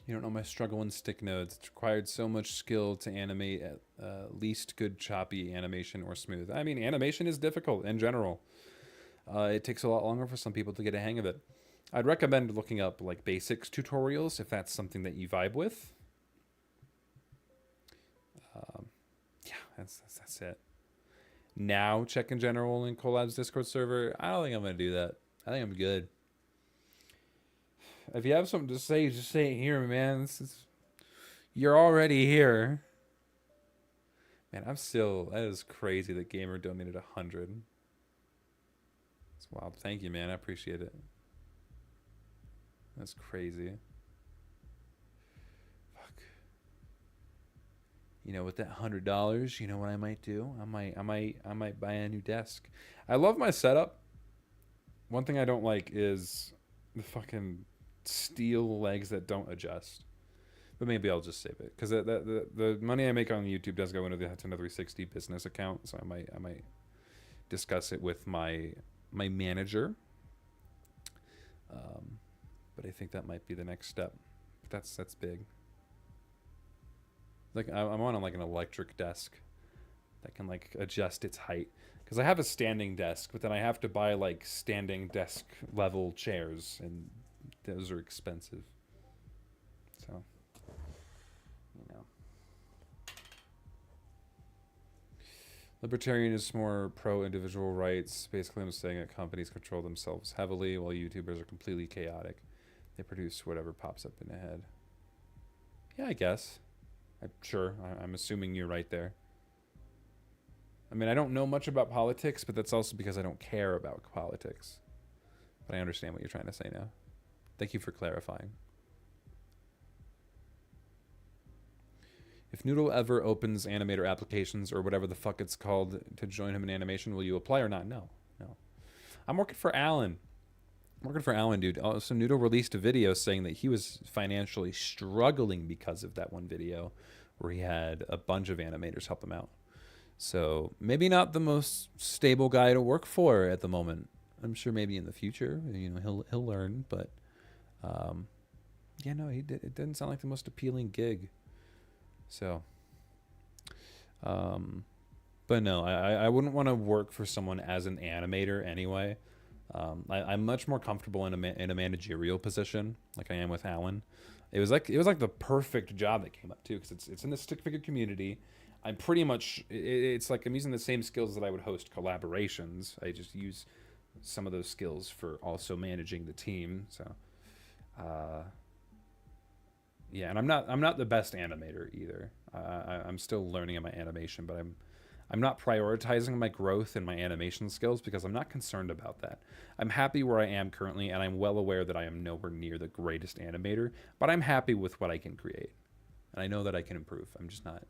You don't know my struggle in stick nodes. It's required so much skill to animate at least good choppy animation or smooth. I mean, animation is difficult in general. It takes a lot longer for some people to get a hang of it. I'd recommend looking up like basics tutorials if that's something that you vibe with. Yeah, that's it. Now check in general in Collab's Discord server. I don't think I'm gonna do that. I think I'm good. If you have something to say, just say it here, man. You're already here. Man, that is crazy that Gamer donated 100. It's wild. Thank you, man. I appreciate it. That's crazy. Fuck. You know, with that $100, you know what I might do? I might buy a new desk. I love my setup. One thing I don't like is the fucking steel legs that don't adjust. But maybe I'll just save it because the money I make on YouTube does go into the Hatena 360 business account, so I might discuss it with my manager. But I think that might be the next step. But that's big. Like I'm on like an electric desk that can like adjust its height because I have a standing desk, but then I have to buy like standing desk level chairs, and those are expensive. So, you know. Libertarian is more pro individual rights. Basically, I'm saying that companies control themselves heavily while YouTubers are completely chaotic. They produce whatever pops up in their head. Yeah, I guess. I'm assuming you're right there. I mean, I don't know much about politics, but that's also because I don't care about politics. But I understand what you're trying to say now. Thank you for clarifying. If Noodle ever opens animator applications or whatever the fuck it's called to join him in animation, will you apply or not? No. I'm working for Alan. Dude. Also, Noodle released a video saying that he was financially struggling because of that one video where he had a bunch of animators help him out. So maybe not the most stable guy to work for at the moment. I'm sure maybe in the future, you know, he'll learn, but yeah, no, it didn't sound like the most appealing gig. So, but no, I wouldn't want to work for someone as an animator anyway. I'm much more comfortable in a managerial position, like I am with Alan. It was like the perfect job that came up too, because it's in the stick figure community. I'm pretty much it's like I'm using the same skills that I would host collaborations. I just use some of those skills for also managing the team. So, yeah, and I'm not the best animator either. I'm still learning in my animation, but I'm not prioritizing my growth in my animation skills because I'm not concerned about that. I'm happy where I am currently, and I'm well aware that I am nowhere near the greatest animator, but I'm happy with what I can create. And I know that I can improve. I'm just not,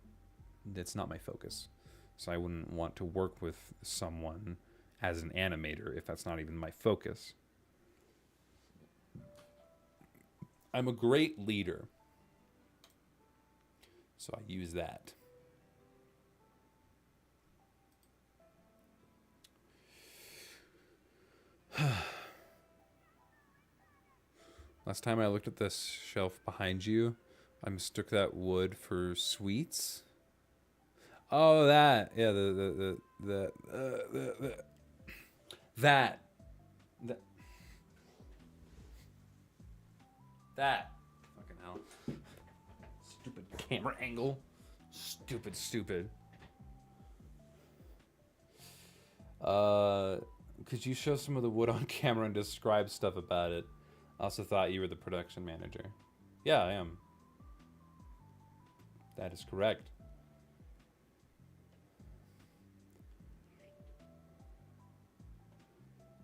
it's not my focus. So I wouldn't want to work with someone as an animator if that's not even my focus. I'm a great leader. So I use that. Last time I looked at this shelf behind you, I mistook that wood for sweets. Oh, that. Yeah, that. That. Fucking hell. Stupid camera angle. Stupid. Could you show some of the wood on camera and describe stuff about it? I also thought you were the production manager. Yeah, I am. That is correct.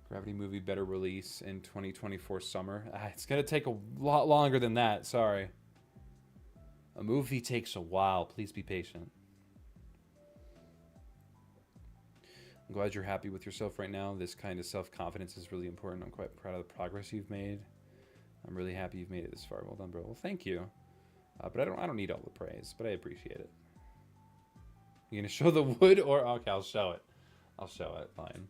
Gravity movie better release in 2024 summer. It's gonna take a lot longer than that, sorry. A movie takes a while, please be patient. I'm glad you're happy with yourself right now. This kind of self-confidence is really important. I'm quite proud of the progress you've made. I'm really happy you've made it this far. Well done, bro. Well, thank you. But I don't need all the praise, but I appreciate it. You gonna show the wood or okay, I'll show it. I'll show it, fine.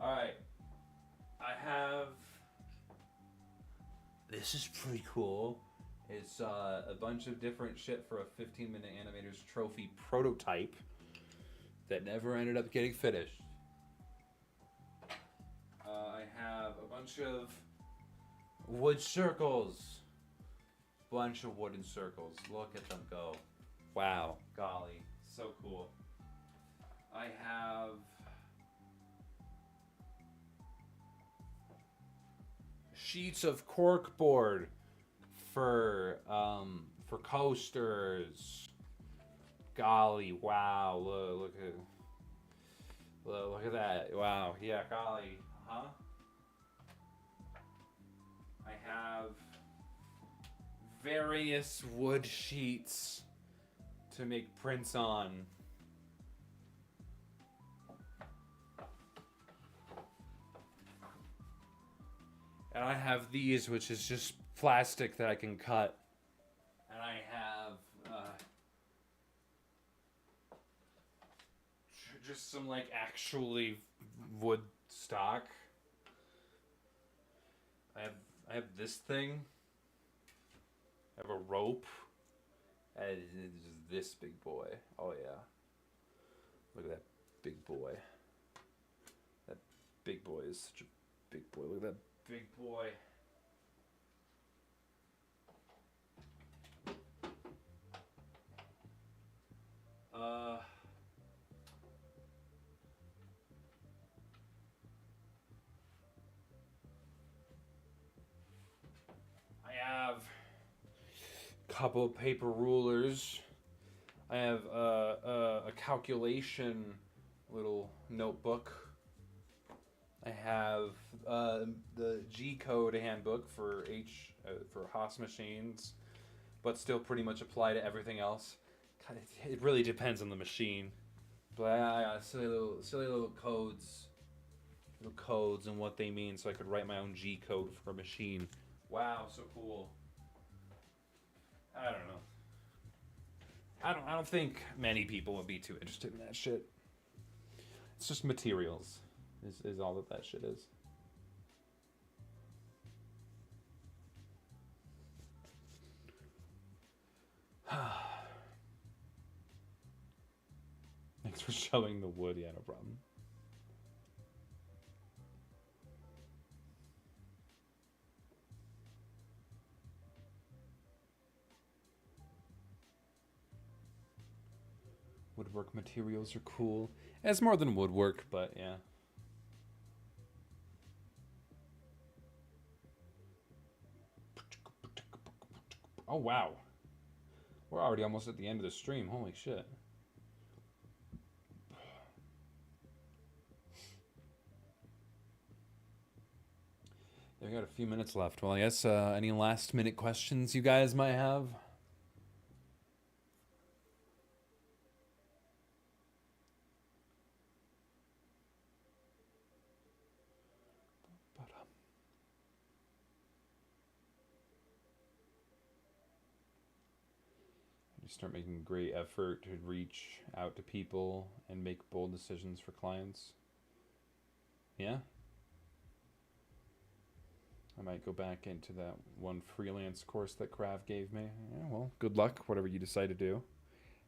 Alright. I have this is pretty cool. It's a bunch of different shit for a 15-minute Animators Trophy prototype that never ended up getting finished. I have a bunch of wood circles. Bunch of wooden circles. Look at them go. Wow. Golly. So cool. I have sheets of corkboard for coasters. Golly, wow! Look at that! Wow, yeah, golly, huh? I have various wood sheets to make prints on. And I have these, which is just plastic that I can cut. And I have just some like actually wood stock. I have this thing. I have a rope. And it's just this big boy. Oh yeah. Look at that big boy. That big boy is such a big boy. Look at that big boy. I have a couple of paper rulers. I have a calculation little notebook. I have the G-code handbook for Haas machines, but still pretty much apply to everything else. It really depends on the machine. But I got silly little codes, and what they mean, so I could write my own G-code for a machine. Wow, so cool. I don't know. I don't think many people would be too interested in that shit. It's just materials. Is all that shit is. Thanks for showing the wood. Yeah, no problem. Woodwork materials are cool. It's more than woodwork, but yeah. Oh, wow. We're already almost at the end of the stream. Holy shit. We got a few minutes left. Well, I guess any last minute questions you guys might have? Start making great effort to reach out to people and make bold decisions for clients. Yeah? I might go back into that one freelance course that Krav gave me. Yeah, well, good luck, whatever you decide to do.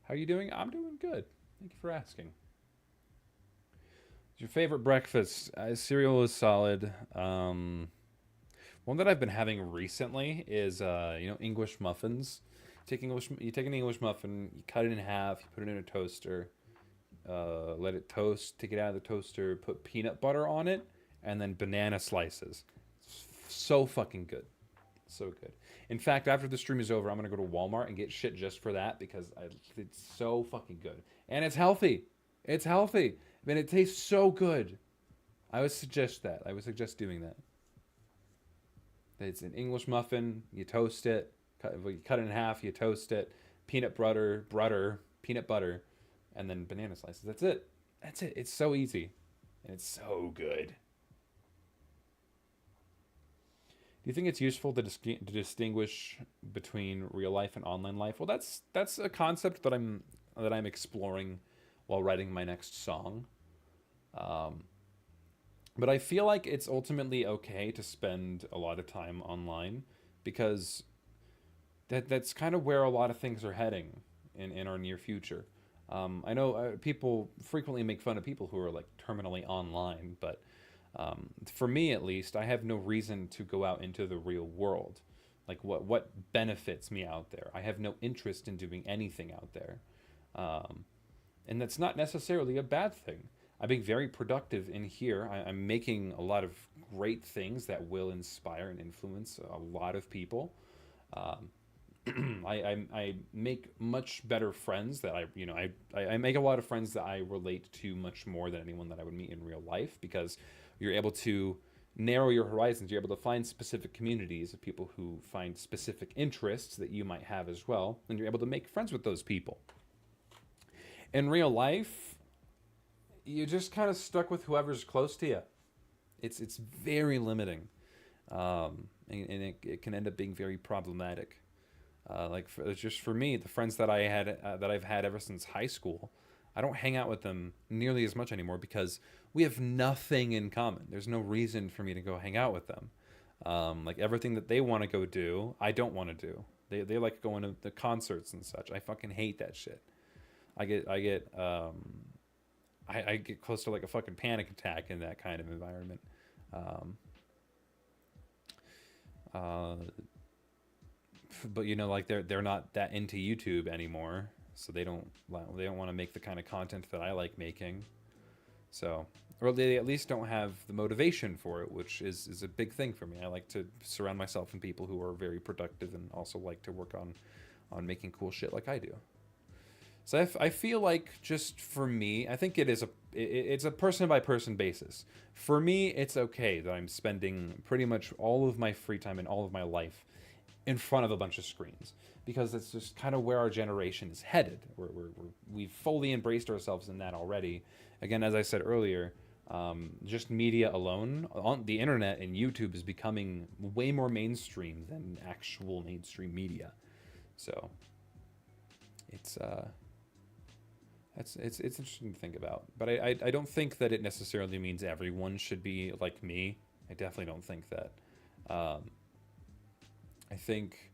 How are you doing? I'm doing good. Thank you for asking. Your favorite breakfast? Cereal is solid. One that I've been having recently is, English muffins. You take an English muffin, you cut it in half, you put it in a toaster, let it toast, take it out of the toaster, put peanut butter on it, and then banana slices. So fucking good. So good. In fact, after the stream is over, I'm going to go to Walmart and get shit just for that because it's so fucking good. And it's healthy. It's healthy. I mean, it tastes so good. I would suggest that. I would suggest doing that. It's an English muffin. You toast it. You cut it in half. You toast it. Peanut butter, peanut butter, and then banana slices. That's it. That's it. It's so easy. And it's so good. Do you think it's useful to distinguish between real life and online life? Well, that's a concept that I'm exploring while writing my next song. But I feel like it's ultimately okay to spend a lot of time online because that's kind of where a lot of things are heading in our near future. I know people frequently make fun of people who are like terminally online, but for me at least, I have no reason to go out into the real world. Like what benefits me out there? I have no interest in doing anything out there. And that's not necessarily a bad thing. I'm being very productive in here. I'm making a lot of great things that will inspire and influence a lot of people. I make much better friends that I make a lot of friends that I relate to much more than anyone that I would meet in real life because you're able to narrow your horizons. You're able to find specific communities of people who find specific interests that you might have as well, and you're able to make friends with those people. In real life, you're just kind of stuck with whoever's close to you. It's very limiting, and it can end up being very problematic. Just for me, the friends that I've had ever since high school, I don't hang out with them nearly as much anymore because we have nothing in common. There's no reason for me to go hang out with them. Like everything that they want to go do, I don't want to do. They like going to the concerts and such. I fucking hate that shit. I get close to like a fucking panic attack in that kind of environment. But like they're not that into YouTube anymore, so they don't want to make the kind of content that I like making. So, or they at least don't have the motivation for it, which is a big thing for me. I like to surround myself with people who are very productive and also like to work on making cool shit like I do. So I feel like just for me, I think it's a person by person basis. For me, it's okay that I'm spending pretty much all of my free time and all of my life in front of a bunch of screens because it's just kind of where our generation is headed. We've fully embraced ourselves in that already. Again, as I said earlier, just media alone, on the internet and YouTube is becoming way more mainstream than actual mainstream media. So it's interesting to think about. But I don't think that it necessarily means everyone should be like me. I definitely don't think that. I think,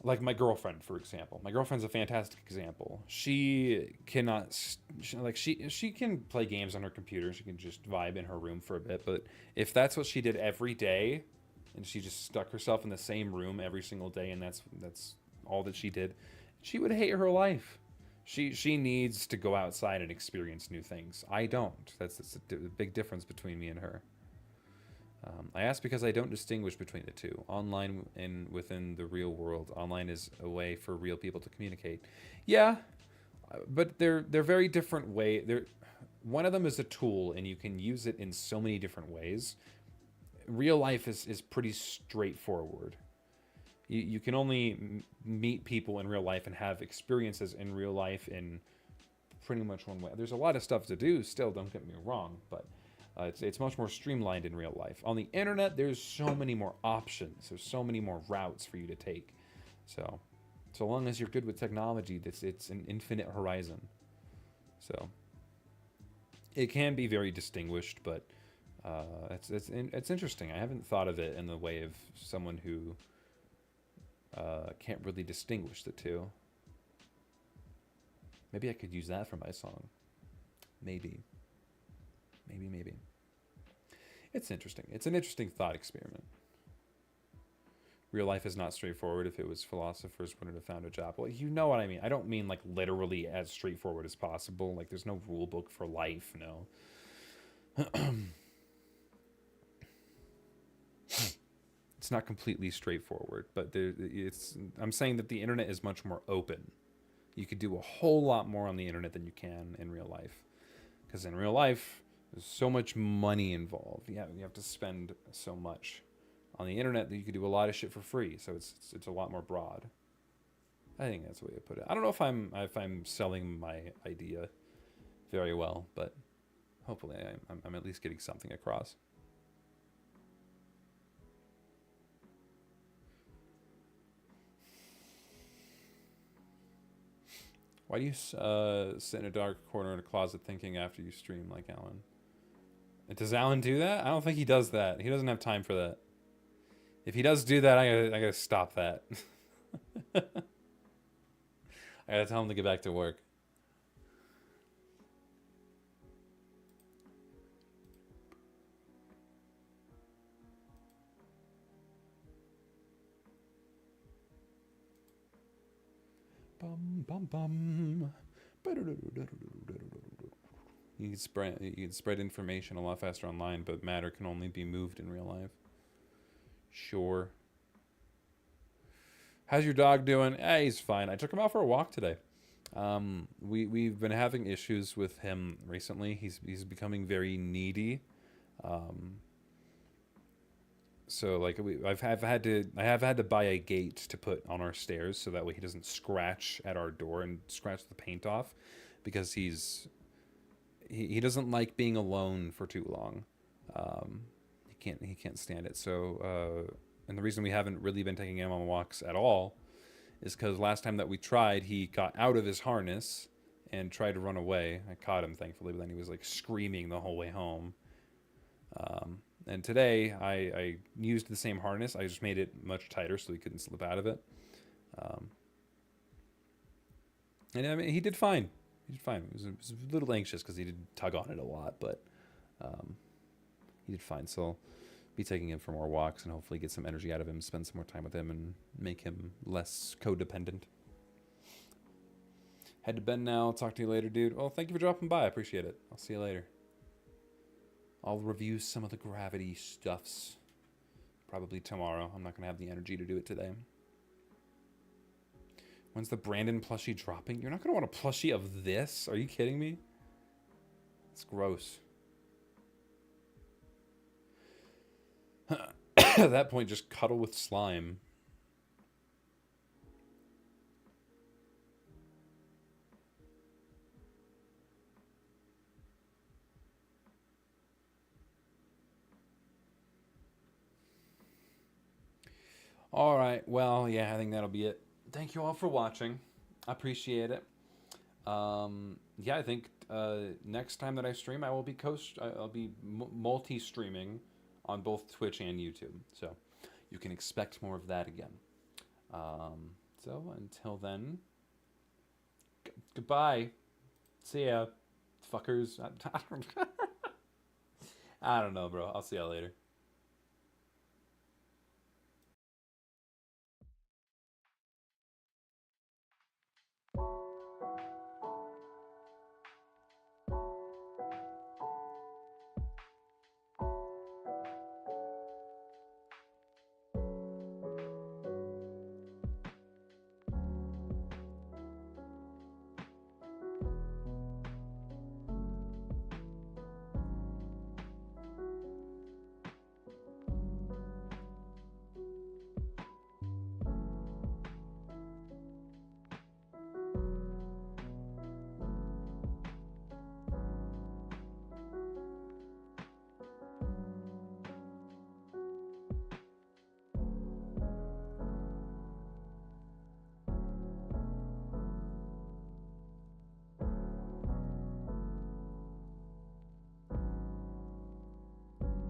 like my girlfriend, for example. My girlfriend's a fantastic example. She cannot, she can play games on her computer. She can just vibe in her room for a bit. But if that's what she did every day, and she just stuck herself in the same room every single day, and that's all that she did, she would hate her life. She needs to go outside and experience new things. I don't. That's a big difference between me and her. I ask because I don't distinguish between the two, online and within the real world. Online is a way for real people to communicate. Yeah, but they're very different way. One of them is a tool, and you can use it in so many different ways. Real life is pretty straightforward. You can only meet people in real life and have experiences in real life in pretty much one way. There's a lot of stuff to do still, don't get me wrong, but it's much more streamlined in real life. On the internet, there's so many more options. There's so many more routes for you to take. So long as you're good with technology, it's an infinite horizon. So it can be very distinguished, but It's interesting. I haven't thought of it in the way of someone who can't really distinguish the two. Maybe I could use that for my song. Maybe. It's interesting. It's an interesting thought experiment. Real life is not straightforward. If it was, philosophers wouldn't have found a job. Well, you know what I mean. I don't mean like literally as straightforward as possible. Like there's no rule book for life, no. It's not completely straightforward, but I'm saying that the internet is much more open. You could do a whole lot more on the internet than you can in real life. Because in real life, there's so much money involved. You have to spend so much. On the internet, you could do a lot of shit for free, so it's a lot more broad. I think that's the way to put it. I don't know if I'm selling my idea very well, but hopefully I'm at least getting something across. Why do you sit in a dark corner in a closet thinking after you stream like Alan? Does Alan do that? I don't think he does that. He doesn't have time for that. If he does do that, I gotta stop that. I gotta tell him to get back to work. Bum bum bum. You can spread information a lot faster online, but matter can only be moved in real life. Sure. How's your dog doing? He's fine. I took him out for a walk today. We've been having issues with him recently. He's becoming very needy. So like I have had to buy a gate to put on our stairs so that way he doesn't scratch at our door and scratch the paint off, because he doesn't like being alone for too long. He can't stand it. So and the reason we haven't really been taking him on walks at all is because last time that we tried, he got out of his harness and tried to run away. I caught him, thankfully, but then he was like screaming the whole way home. And today I used the same harness. I just made it much tighter so he couldn't slip out of it. And I mean, he did fine. He did fine. He was a little anxious because he did tug on it a lot, but he did fine. So I'll be taking him for more walks and hopefully get some energy out of him, spend some more time with him, and make him less codependent. Head to bed now. Talk to you later, dude. Well, thank you for dropping by. I appreciate it. I'll see you later. I'll review some of the Gravity stuffs probably tomorrow. I'm not going to have the energy to do it today. When's the Brandon plushie dropping? You're not going to want a plushie of this? Are you kidding me? It's gross. At that point, just cuddle with slime. All right. Well, yeah, I think that'll be it. Thank you all for watching. I appreciate it. Yeah, I think next time that I stream, I'll be multi-streaming on both Twitch and YouTube. So you can expect more of that again. So until then, goodbye. See ya, fuckers. I don't know, bro. I'll see y'all later.